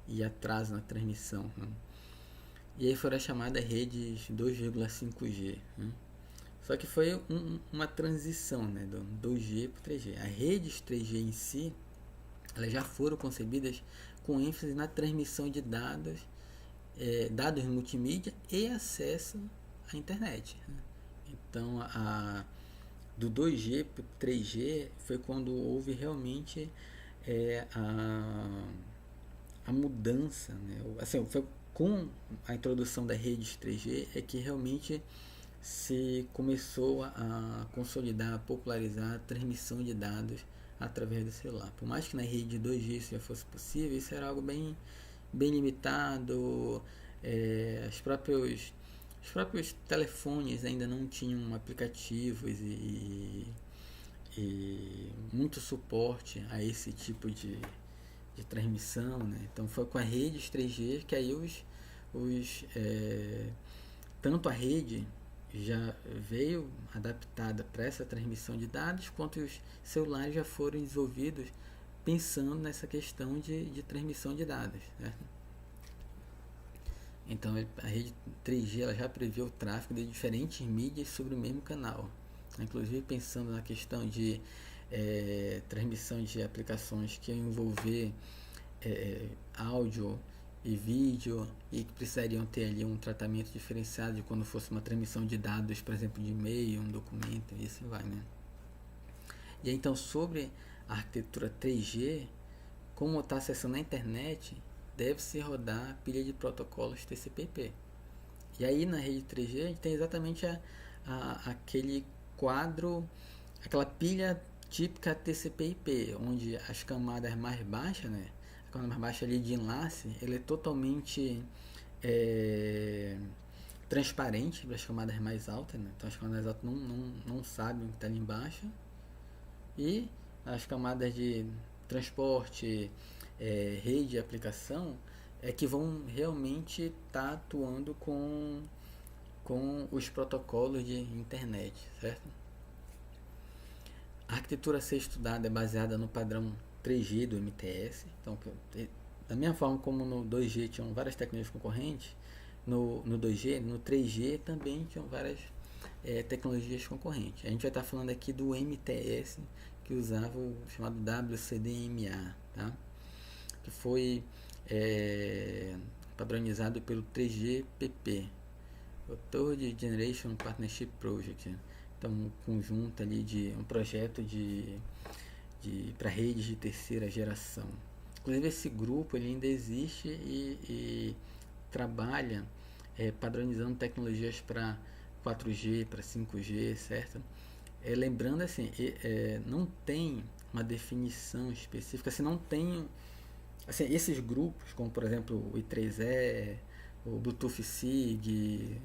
e atraso na transmissão, né? E aí foram as chamadas redes 2,5G, né? Só que foi uma transição, né, do 2G para 3G. As redes 3G em si, elas já foram concebidas com ênfase na transmissão de dados, dados multimídia e acesso à internet, né? Então, do 2G para 3G foi quando houve realmente a mudança, né? Assim, foi com a introdução da rede 3G é que realmente se começou a consolidar, a popularizar a transmissão de dados através do celular. Por mais que na rede 2G isso já fosse possível, isso era algo bem limitado. Os próprios telefones ainda não tinham aplicativos e muito suporte a esse tipo de transmissão, né? Então foi com a rede 3G que aí tanto a rede já veio adaptada para essa transmissão de dados, quanto os celulares já foram desenvolvidos pensando nessa questão de transmissão de dados, certo? Então a rede 3G ela já prevê o tráfego de diferentes mídias sobre o mesmo canal, inclusive pensando na questão de transmissão de aplicações que envolver áudio e vídeo e que precisariam ter ali um tratamento diferenciado de quando fosse uma transmissão de dados, por exemplo, de e-mail, um documento, e assim vai, né? E aí, então, sobre a arquitetura 3G, como está acessando a internet, deve-se rodar a pilha de protocolos TCP/IP. E aí, na rede 3G, a gente tem exatamente aquele quadro, aquela pilha típica TCP/IP, onde as camadas mais baixas, né? A camada mais baixa ali de enlace, ele é totalmente transparente para as camadas mais altas, né? Então as camadas altas não sabem o que está ali embaixo. E as camadas de transporte, rede e aplicação é que vão realmente estar atuando com os protocolos de internet, certo? A arquitetura a ser estudada é baseada no padrão 3G do MTS. Então, da mesma forma como no 2G tinham várias tecnologias concorrentes, no 2G, no 3G também tinham várias tecnologias concorrentes. A gente vai estar falando aqui do MTS, que usava o chamado WCDMA, tá? Que foi padronizado pelo 3GPP, o Third Generation Partnership Project. Então, um conjunto ali de um projeto para redes de terceira geração. Inclusive, esse grupo ele ainda existe e trabalha padronizando tecnologias para 4G, para 5G, certo? Lembrando assim, não tem uma definição específica, assim, não tem, assim, esses grupos, como por exemplo o I3E, o Bluetooth SIG,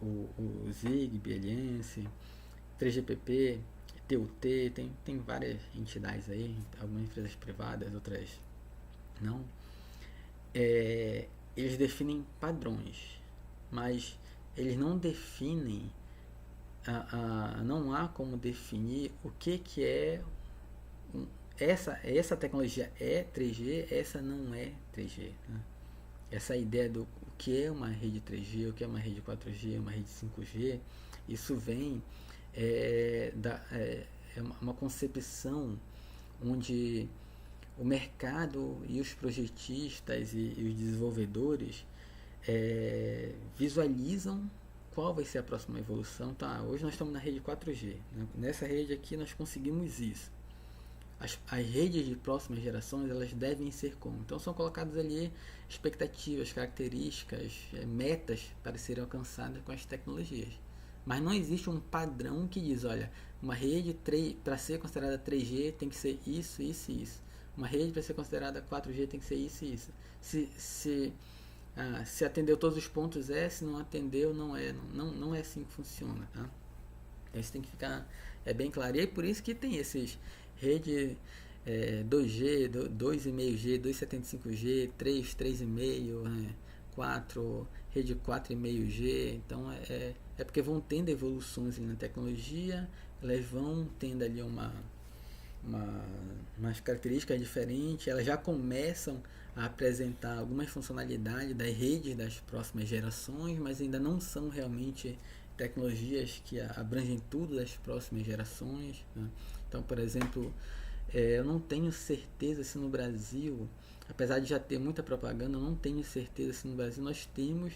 o Zigbee, Alliance, 3GPP, TUT, tem várias entidades aí, algumas empresas privadas, outras não. Eles definem padrões, mas eles não definem, não há como definir o que é essa tecnologia é 3G, essa não é 3G, né? Essa ideia do o que é uma rede 3G, o que é uma rede 4G, uma rede 5G, isso vem uma concepção onde o mercado e os projetistas e os desenvolvedores visualizam qual vai ser a próxima evolução. Tá, hoje nós estamos na rede 4G, né? Nessa rede aqui nós conseguimos isso. as redes de próximas gerações, elas devem ser como. Então são colocadas ali expectativas, características, metas para serem alcançadas com as tecnologias. Mas não existe um padrão que diz, olha, uma rede para ser considerada 3G tem que ser isso, isso e isso. Uma rede para ser considerada 4G tem que ser isso e isso. Se atendeu todos os pontos se não atendeu, não é. Não é assim que funciona, tá? Isso tem que ficar bem claro. E é por isso que tem esses rede 2G, 2,5G, 2,75G, 3, 3,5, 4, rede 4,5G. Então é porque vão tendo evoluções na tecnologia, elas vão tendo ali umas características diferentes, elas já começam a apresentar algumas funcionalidades das redes das próximas gerações, mas ainda não são realmente tecnologias que abrangem tudo das próximas gerações, né? Então, por exemplo, eu não tenho certeza se no Brasil, apesar de já ter muita propaganda, eu não tenho certeza se no Brasil nós temos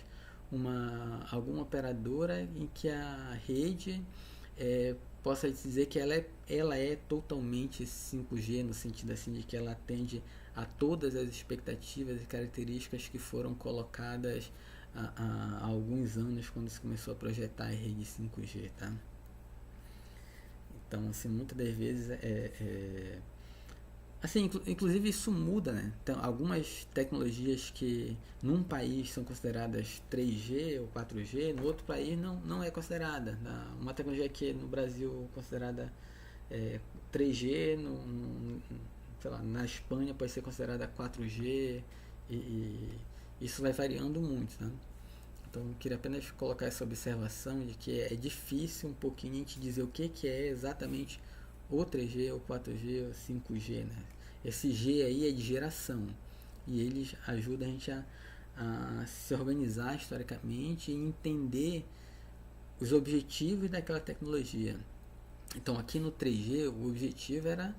alguma operadora em que a rede possa dizer que ela é totalmente 5G, no sentido assim de que ela atende a todas as expectativas e características que foram colocadas há alguns anos quando se começou a projetar a rede 5G, tá? Então, assim, muitas das vezes assim, inclusive isso muda, né? Então, algumas tecnologias que num país são consideradas 3G ou 4G, no outro país não é considerada. Uma tecnologia que no Brasil é considerada 3G, sei lá, na Espanha pode ser considerada 4G e isso vai variando muito, né? Então, eu queria apenas colocar essa observação de que é difícil um pouquinho a gente dizer o que é exatamente ou 3G, ou 4G, ou 5G, né? Esse G aí é de geração e eles ajudam a gente a se organizar historicamente e entender os objetivos daquela tecnologia. Então, aqui no 3G, o objetivo era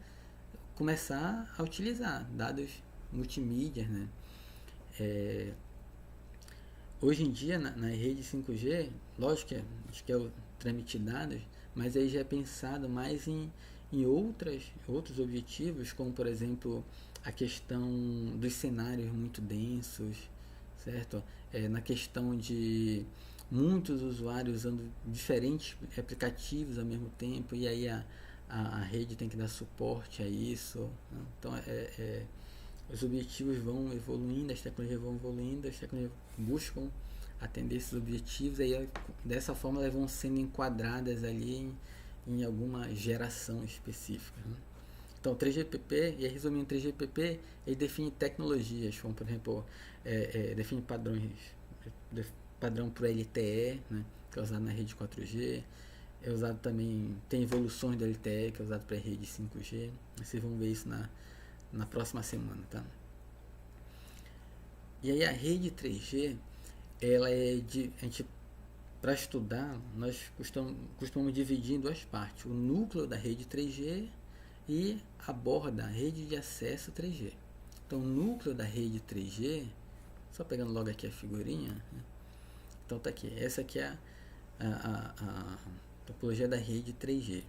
começar a utilizar dados multimídia, né? Hoje em dia, na rede 5G, lógico que acho que é o trâmite de dados, mas aí já é pensado mais em outros objetivos, como por exemplo a questão dos cenários muito densos, certo? Na questão de muitos usuários usando diferentes aplicativos ao mesmo tempo, e aí a rede tem que dar suporte a isso, né? Então os objetivos vão evoluindo, as tecnologias vão evoluindo, as tecnologias buscam atender esses objetivos, aí dessa forma elas vão sendo enquadradas ali em alguma geração específica, né? Então, 3GPP, e resumindo, 3GPP, ele define tecnologias, como por exemplo, define padrão para o LTE, né, que é usado na rede 4G, é usado também, tem evoluções do LTE, que é usado para a rede 5G, vocês vão ver isso na próxima semana, tá? E aí a rede 3G, ela para estudar, nós costumamos dividir em duas partes, o núcleo da rede 3G e a borda, a rede de acesso 3G. Então, o núcleo da rede 3G, só pegando logo aqui a figurinha, né? Então tá aqui, essa aqui é a topologia da rede 3G.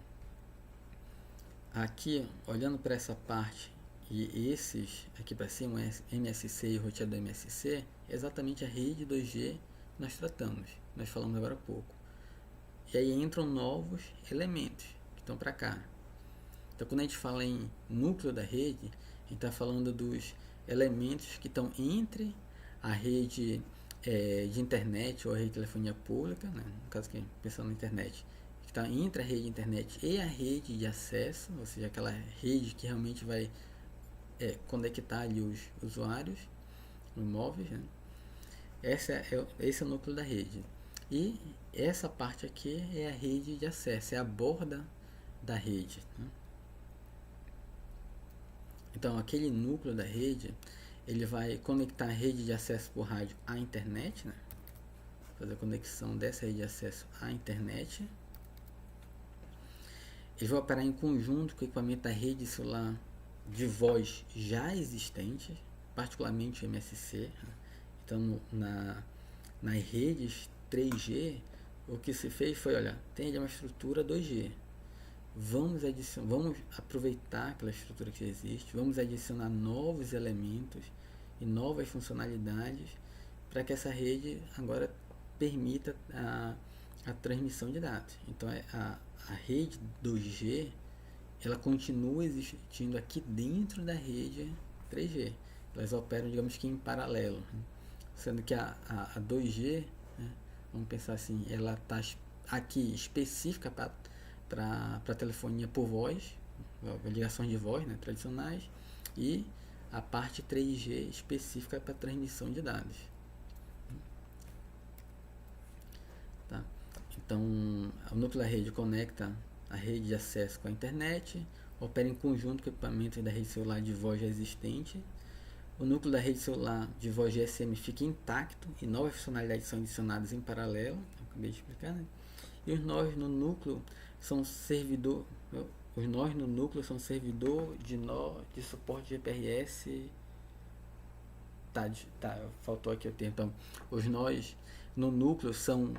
Aqui, olhando para essa parte e esses aqui para cima, MSC e roteador MSC, é exatamente a rede 2G que nós tratamos, nós falamos agora há pouco. E aí entram novos elementos que estão para cá. Então, quando a gente fala em núcleo da rede, a gente está falando dos elementos que estão entre a rede de internet ou a rede de telefonia pública, né? No caso aqui, pensando na internet, que está entre a rede de internet e a rede de acesso, ou seja, aquela rede que realmente vai conectar ali os usuários, os móveis, né? Esse é o núcleo da rede. E essa parte aqui é a rede de acesso, é a borda da rede, né? Então, aquele núcleo da rede, ele vai conectar a rede de acesso por rádio à internet, né? Fazer a conexão dessa rede de acesso à internet. Eles vão operar em conjunto com o equipamento da rede celular de voz já existente, particularmente o MSC. Então, nas redes 3G, o que se fez foi, olha, tem uma estrutura 2G, vamos aproveitar aquela estrutura que já existe, vamos adicionar novos elementos e novas funcionalidades para que essa rede agora permita a transmissão de dados. Então a rede 2G ela continua existindo aqui dentro da rede 3G. Elas operam, digamos que em paralelo, né? Sendo que a 2G, né, vamos pensar assim, ela está aqui específica para telefonia por voz, ligações de voz, né, tradicionais, e a parte 3G específica para transmissão de dados. Tá? Então, o núcleo da rede conecta a rede de acesso com a internet, opera em conjunto com o equipamento da rede celular de voz já existente. O núcleo da rede celular de voz GSM fica intacto e novas funcionalidades são adicionadas em paralelo, eu acabei de explicar, né? E os nós no núcleo são servidor de nó de suporte GPRS. Faltou aqui o termo. Então, os nós no núcleo são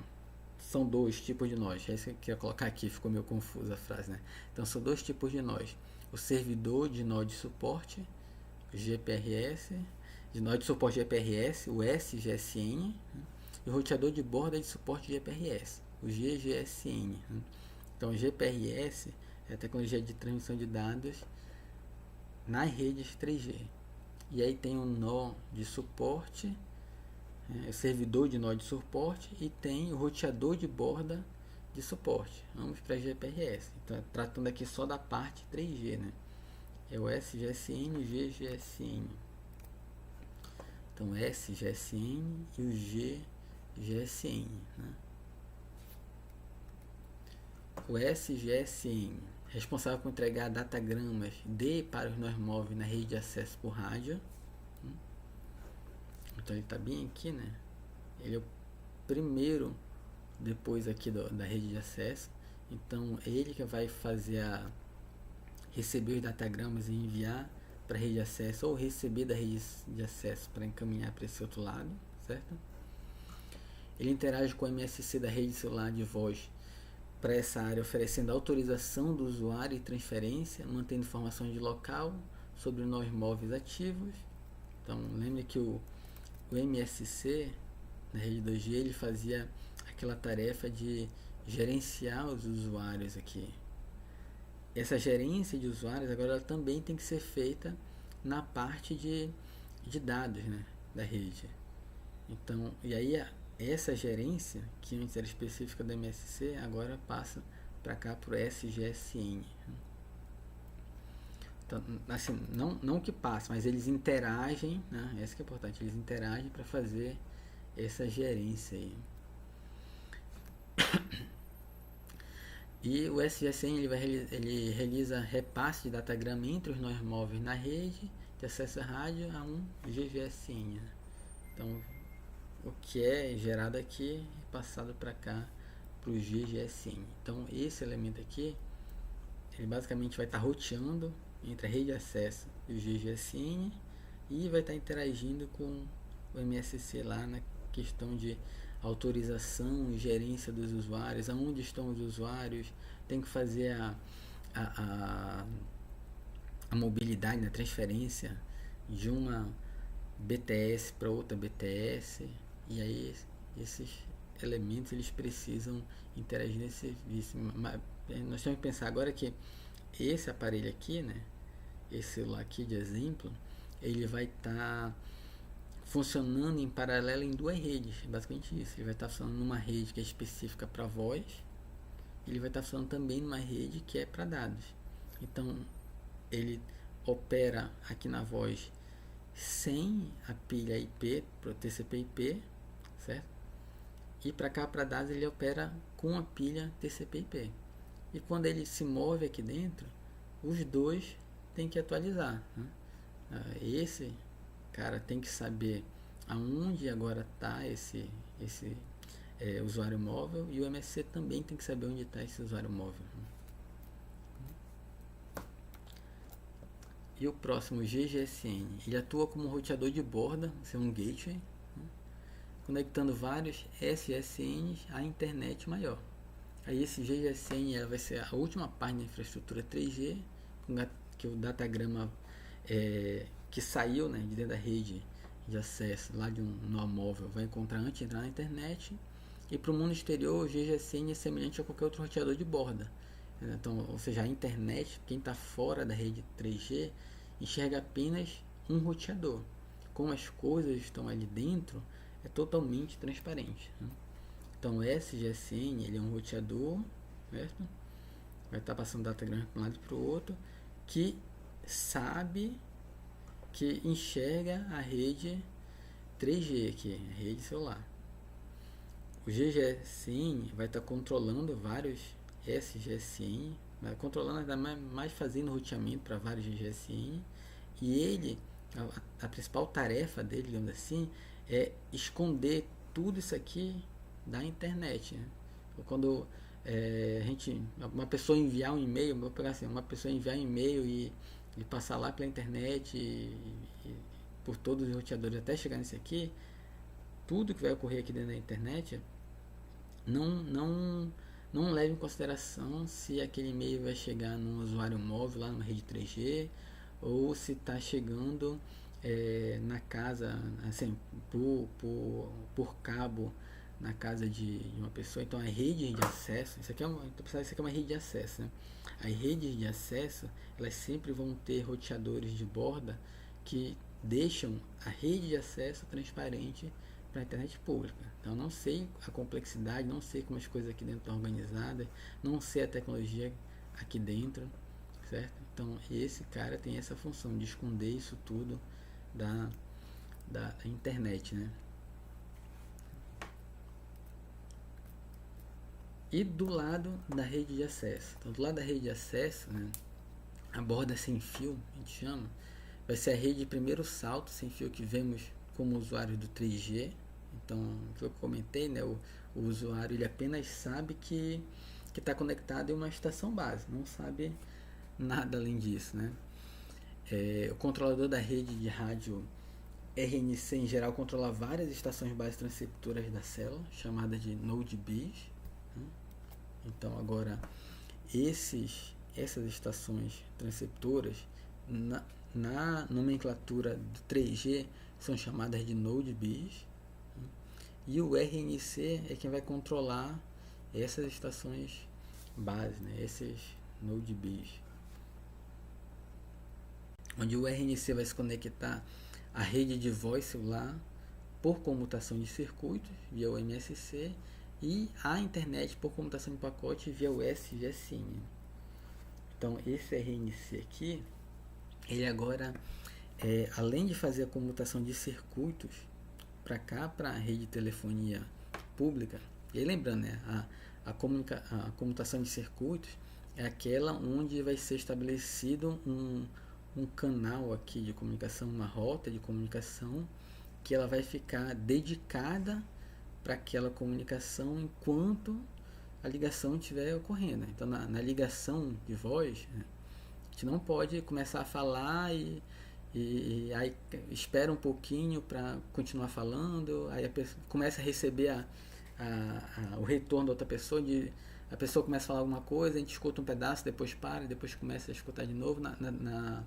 dois tipos de nós. É isso que eu queria colocar aqui, ficou meio confusa a frase, né? Então são dois tipos de nós. O servidor de nó de suporte GPRS, de nó de suporte GPRS, o SGSN, né? E o roteador de borda de suporte GPRS, o GGSN, né? Então o GPRS é a tecnologia de transmissão de dados nas redes 3G. E aí tem um nó de suporte, servidor de nó de suporte, e tem o roteador de borda de suporte, ambos para GPRS. Então, tratando aqui só da parte 3G, né? É o SGSN e o GGSN. Então, SGSN e o GGSN, né? O SGSN, responsável por entregar datagramas de e para os nós móveis na rede de acesso por rádio. Então ele está bem aqui, né? Ele é o primeiro depois aqui da rede de acesso. Então ele que vai receber os datagramas e enviar para a rede de acesso, ou receber da rede de acesso para encaminhar para esse outro lado, certo? Ele interage com o MSC da rede celular de voz para essa área, oferecendo autorização do usuário e transferência, mantendo informações de local sobre nós móveis ativos. Então lembre que o MSC na rede 2G ele fazia aquela tarefa de gerenciar os usuários aqui. Essa gerência de usuários agora ela também tem que ser feita na parte de dados, né, da rede. Então, e aí essa gerência que antes era específica do MSC agora passa para cá para o SGSN. Então, assim, não que passe, mas eles interagem, né? Essa que é importante, eles interagem para fazer essa gerência aí. E o SGSN ele realiza repasse de datagrama entre os nós móveis na rede de acesso à rádio a um GGSN, né? Então, o que é gerado aqui é passado para cá para o GGSN. Então, esse elemento aqui, ele basicamente vai estar roteando entre a rede de acesso e o GGSN e vai estar interagindo com o MSC lá na questão de autorização e gerência dos usuários, aonde estão os usuários, tem que fazer a mobilidade, né, transferência de uma BTS para outra BTS, e aí esses elementos eles precisam interagir nesse serviço. Mas nós temos que pensar agora que esse aparelho aqui, né, esse celular aqui de exemplo, ele vai estar funcionando em paralelo em duas redes, basicamente isso. Ele vai estar funcionando numa rede que é específica para voz, ele vai estar funcionando também numa rede que é para dados. Então ele opera aqui na voz sem a pilha IP, para o TCP/IP, certo? E para cá, para dados, ele opera com a pilha TCP/IP. E quando ele se move aqui dentro, os dois tem que atualizar, né? Esse cara tem que saber aonde agora está esse usuário móvel, e o MSC também tem que saber onde está esse usuário móvel. E o próximo, GGSN, ele atua como roteador de borda, um gateway, né, conectando vários SSNs à internet maior. Aí esse GGSN ela vai ser a última página da infraestrutura 3G, que o datagrama que saiu, né, de dentro da rede de acesso lá de um nó móvel vai encontrar antes de entrar na internet. E para o mundo exterior, o GGSN é semelhante a qualquer outro roteador de borda. Então, ou seja, a internet, quem está fora da rede 3G, enxerga apenas um roteador. Como as coisas estão ali dentro, é totalmente transparente, né? Então, o SGSN ele é um roteador, certo? Vai estar passando datagrama para um lado e para o outro, que sabe, que enxerga a rede 3G aqui, a rede celular. O GGSN vai estar controlando vários SGSN, vai controlando ainda mais fazendo roteamento para vários GGSN, e ele, a principal tarefa dele, digamos assim, é esconder tudo isso aqui da internet, né? Quando uma pessoa enviar um e-mail, vou pegar assim, uma pessoa enviar um e-mail e passar lá pela internet e por todos os roteadores até chegar nesse aqui, tudo que vai ocorrer aqui dentro da internet não leve em consideração se aquele e-mail vai chegar num usuário móvel lá numa rede 3G ou se está chegando na casa, assim, por cabo na casa de uma pessoa. Então a rede de acesso, isso aqui é uma rede de acesso, né? As redes de acesso, elas sempre vão ter roteadores de borda que deixam a rede de acesso transparente para a internet pública. Então não sei a complexidade, não sei como as coisas aqui dentro estão organizadas, não sei a tecnologia aqui dentro, certo? Então esse cara tem essa função de esconder isso tudo da internet, né? E do lado da rede de acesso, então do lado da rede de acesso, né, a borda sem fio, a gente chama, vai ser a rede de primeiro salto sem fio que vemos como usuários do 3G. Então, o que eu comentei, né, o usuário ele apenas sabe que está conectado em uma estação base, não sabe nada além disso, né? O controlador da rede de rádio RNC em geral controla várias estações base transceptoras da célula, chamadas de Node Bs, né? Então agora essas estações transceptoras na nomenclatura do 3G são chamadas de Node Bs, né? E o RNC é quem vai controlar essas estações base, né? Esses Node Bs, onde o RNC vai se conectar à rede de voz celular por comutação de circuitos via o MSC e à internet por comutação de pacote via o SGSN. Então esse RNC aqui, ele agora, além de fazer a comutação de circuitos para cá, para a rede de telefonia pública, e aí lembrando, né, a comutação de circuitos é aquela onde vai ser estabelecido um canal aqui de comunicação, uma rota de comunicação que ela vai ficar dedicada para aquela comunicação enquanto a ligação estiver ocorrendo. Então na ligação de voz, né, a gente não pode começar a falar e aí espera um pouquinho para continuar falando, aí a pessoa começa a receber o retorno da outra pessoa, a pessoa começa a falar alguma coisa, a gente escuta um pedaço, depois para, depois começa a escutar de novo. Na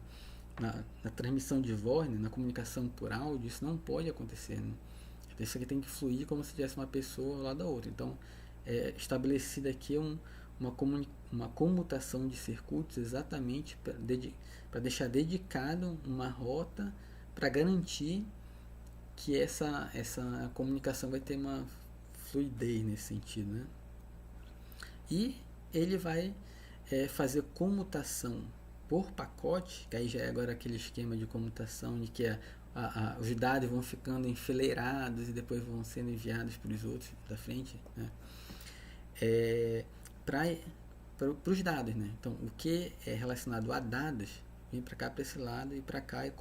transmissão de voz, né, na comunicação por áudio, isso não pode acontecer, né? Isso aqui tem que fluir como se tivesse uma pessoa ao lado da outra. Então, estabelecida aqui uma comutação de circuitos exatamente para deixar dedicado uma rota para garantir que essa comunicação vai ter uma fluidez nesse sentido, né? E ele vai fazer comutação por pacote, que aí já é agora aquele esquema de comutação de que os dados vão ficando enfileirados e depois vão sendo enviados para os outros da frente, né? Para os dados, né? Então, o que é relacionado a dados vem para cá, para esse lado, e para cá é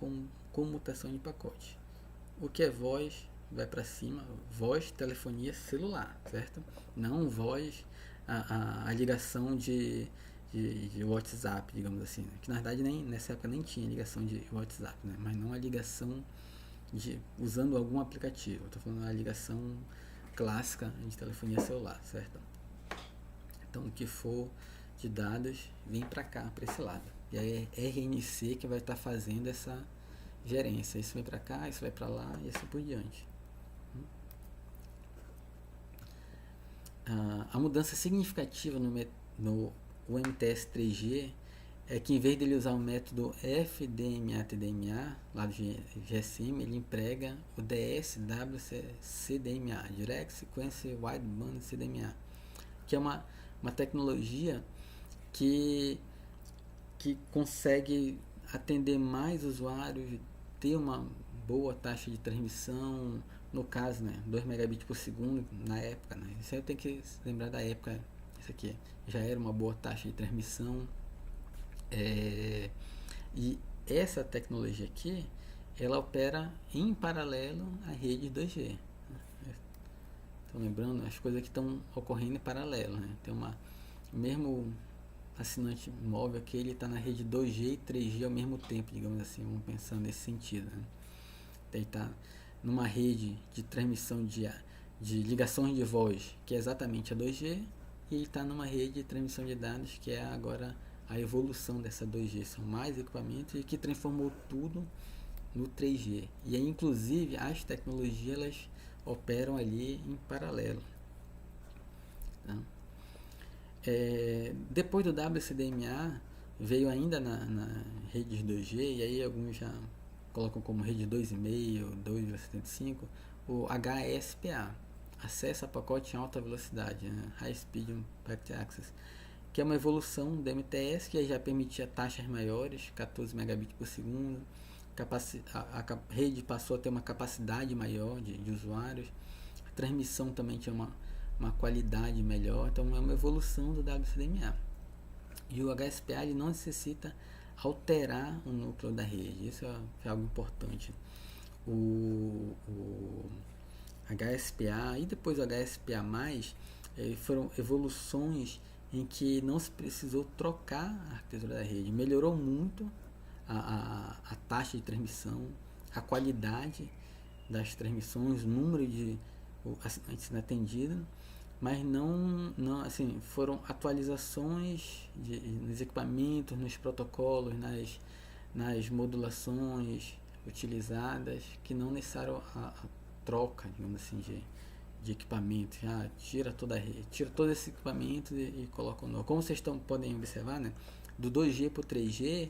comutação de pacote. O que é voz vai para cima, voz, telefonia celular, certo? Não voz, a ligação de WhatsApp, digamos assim, né? Que na verdade nessa época nem tinha ligação de WhatsApp, né? Mas não a ligação usando algum aplicativo. Estou falando a ligação clássica de telefonia celular, certo? Então, o que for de dados, vem para cá, para esse lado. E aí é RNC que vai estar fazendo essa gerência. Isso vem para cá, isso vai para lá e assim por diante. A mudança significativa no UMTS 3G é que, em vez dele usar o método FDMA-TDMA, lá do GSM, ele emprega o DSWCDMA, Direct Sequence Wideband CDMA, que é uma tecnologia que consegue atender mais usuários, ter uma boa taxa de transmissão, no caso, né, 2 megabits por segundo na época, né, isso aí eu tenho que lembrar da época, isso aqui já era uma boa taxa de transmissão, e essa tecnologia aqui, ela opera em paralelo à rede 2G. Então, lembrando, as coisas que estão ocorrendo em paralelo, né, tem mesmo assinante móvel aqui, ele está na rede 2G e 3G ao mesmo tempo, digamos assim, vamos pensar nesse sentido, né? Então, ele está numa rede de transmissão de ligações de voz, que é exatamente a 2G, e ele está numa rede de transmissão de dados, que é agora a evolução dessa 2G. São mais equipamentos e que transformou tudo no 3G. E aí, inclusive, as tecnologias elas operam ali em paralelo. Tá? Depois do WCDMA, veio ainda na rede 2G, e aí alguns já colocam como rede 2,5, 2,75, o HSPA, acesso a pacote em alta velocidade, né? High Speed Packet Access, que é uma evolução do MTS, que já permitia taxas maiores, 14 megabits por segundo, a rede passou a ter uma capacidade maior de usuários, a transmissão também tinha uma qualidade melhor, então é uma evolução do WCDMA. E o HSPA ele não necessita alterar o núcleo da rede, isso é algo importante. O HSPA e depois o HSPA+, foram evoluções em que não se precisou trocar a arquitetura da rede, melhorou muito a taxa de transmissão, a qualidade das transmissões, o número de assinantes atendidos, mas não assim, foram atualizações nos equipamentos, nos protocolos, nas modulações utilizadas, que não necessitaram a troca, digamos assim, de equipamentos. Tira todos esses equipamentos e coloca um novo. Como vocês podem observar, né, do 2G para o 3G,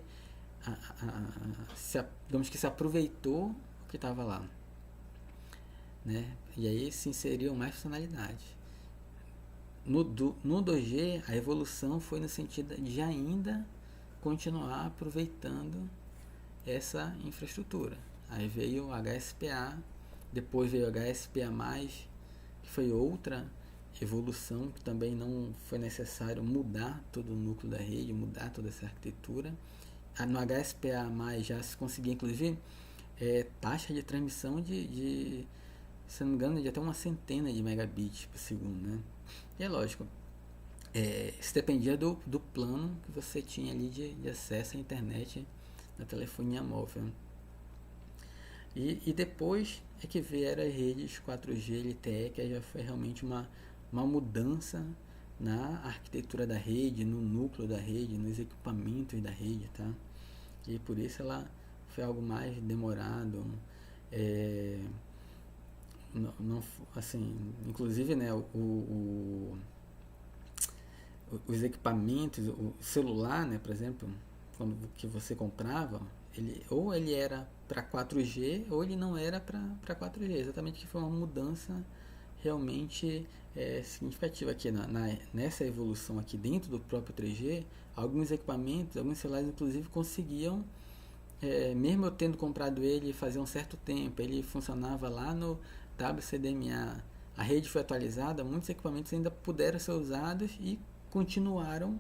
digamos que se aproveitou o que estava lá, né? E aí se inseriu mais funcionalidades. No 2G, a evolução foi no sentido de ainda continuar aproveitando essa infraestrutura. Aí veio o HSPA, depois veio o HSPA+, que foi outra evolução, que também não foi necessário mudar todo o núcleo da rede, mudar toda essa arquitetura. No HSPA+, já se conseguia, inclusive, taxa de transmissão de, se não me engano, de até uma centena de megabits por segundo, né? E é lógico, isso dependia do plano que você tinha ali de acesso à internet na telefonia móvel. E depois é que vieram as redes 4G LTE, que já foi realmente uma mudança na arquitetura da rede, no núcleo da rede, nos equipamentos da rede, tá? E por isso ela foi algo mais demorado, não assim, inclusive, né, os equipamentos, o celular, né, por exemplo, quando que você comprava, ele era para 4G ou ele não era para 4G, exatamente, que foi uma mudança realmente significativa aqui nessa evolução aqui dentro do próprio 3G. Alguns equipamentos, alguns celulares inclusive conseguiam, mesmo eu tendo comprado ele fazia um certo tempo, ele funcionava lá no WCDMA, a rede foi atualizada, muitos equipamentos ainda puderam ser usados e continuaram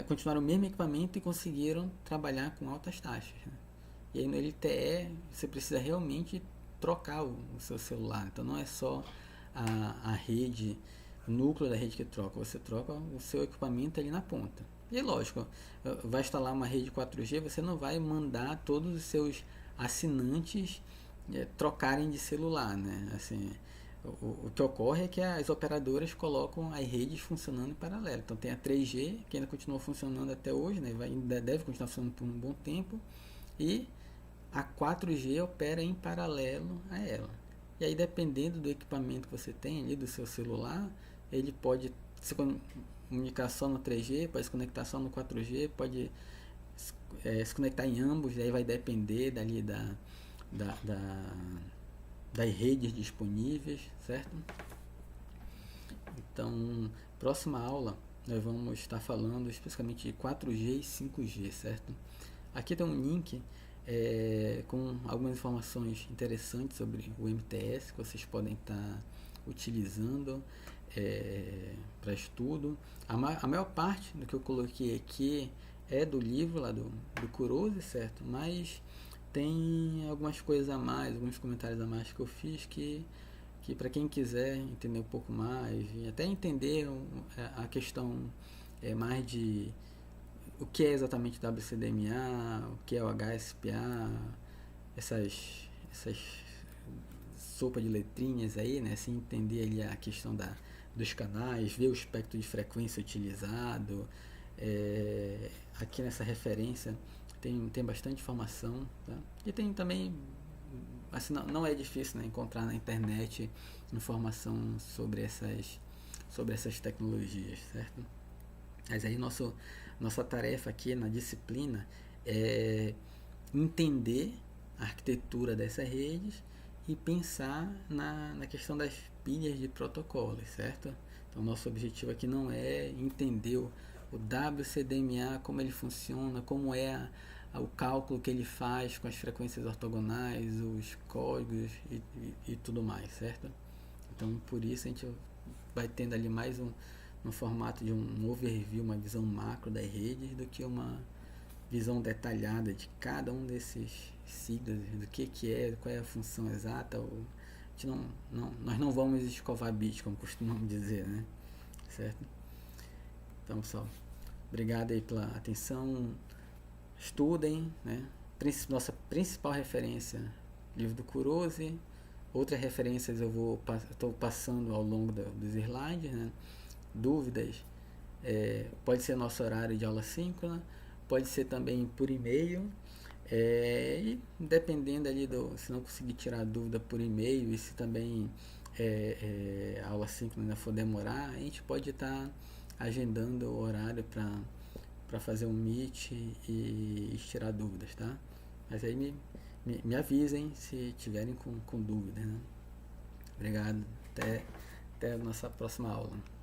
continuaram o mesmo equipamento e conseguiram trabalhar com altas taxas, né? E aí no LTE você precisa realmente trocar o seu celular, então não é só a rede, o núcleo da rede que troca, você troca o seu equipamento ali na ponta. E lógico, vai instalar uma rede 4G, você não vai mandar todos os seus assinantes trocarem de celular, né? Assim, o que ocorre é que as operadoras colocam as redes funcionando em paralelo. Então tem a 3G, que ainda continua funcionando até hoje, né? Ainda deve continuar funcionando por um bom tempo, e a 4G opera em paralelo a ela. E aí, dependendo do equipamento que você tem ali, do seu celular, ele pode se comunicar só no 3G, pode se conectar só no 4G, pode se conectar em ambos, aí vai depender dali da, da, das redes disponíveis, certo? Então, próxima aula nós vamos estar falando especificamente de 4G e 5G, certo? Aqui tem um link com algumas informações interessantes sobre o MTS que vocês podem estar utilizando para estudo. A maior parte do que eu coloquei aqui é do livro lá do Kurose, certo? Mas tem algumas coisas a mais, alguns comentários a mais que eu fiz que para quem quiser entender um pouco mais e até entender a questão mais de o que é exatamente WCDMA, o que é o HSPA, essas sopa de letrinhas aí, né? Assim, entender ali a questão dos canais, ver o espectro de frequência utilizado. Aqui nessa referência tem bastante informação, tá? E tem também, assim, não é difícil, né, encontrar na internet informação sobre essas tecnologias, certo? Mas aí nossa tarefa aqui na disciplina é entender a arquitetura dessas redes e pensar na questão das pilhas de protocolos, certo? Então nosso objetivo aqui não é entender o WCDMA, como ele funciona, como é o cálculo que ele faz com as frequências ortogonais, os códigos e tudo mais, certo? Então por isso a gente vai tendo ali mais no formato de um overview, uma visão macro das redes, do que uma visão detalhada de cada um desses siglas, do que é, qual é a função exata. Nós não vamos escovar bit, como costumamos dizer, né? Certo? Então, pessoal, obrigado aí pela atenção. Estudem, né? Nossa principal referência, livro do Kurose. Outras referências eu estou passando ao longo dos slides, né? Dúvidas, pode ser nosso horário de aula síncrona, pode ser também por e-mail, e dependendo ali se não conseguir tirar a dúvida por e-mail, e se também a aula síncrona for demorar, a gente pode estar agendando o horário para fazer um meet e tirar dúvidas, tá? Mas aí me avisem se tiverem com dúvidas, né? Obrigado, até a nossa próxima aula.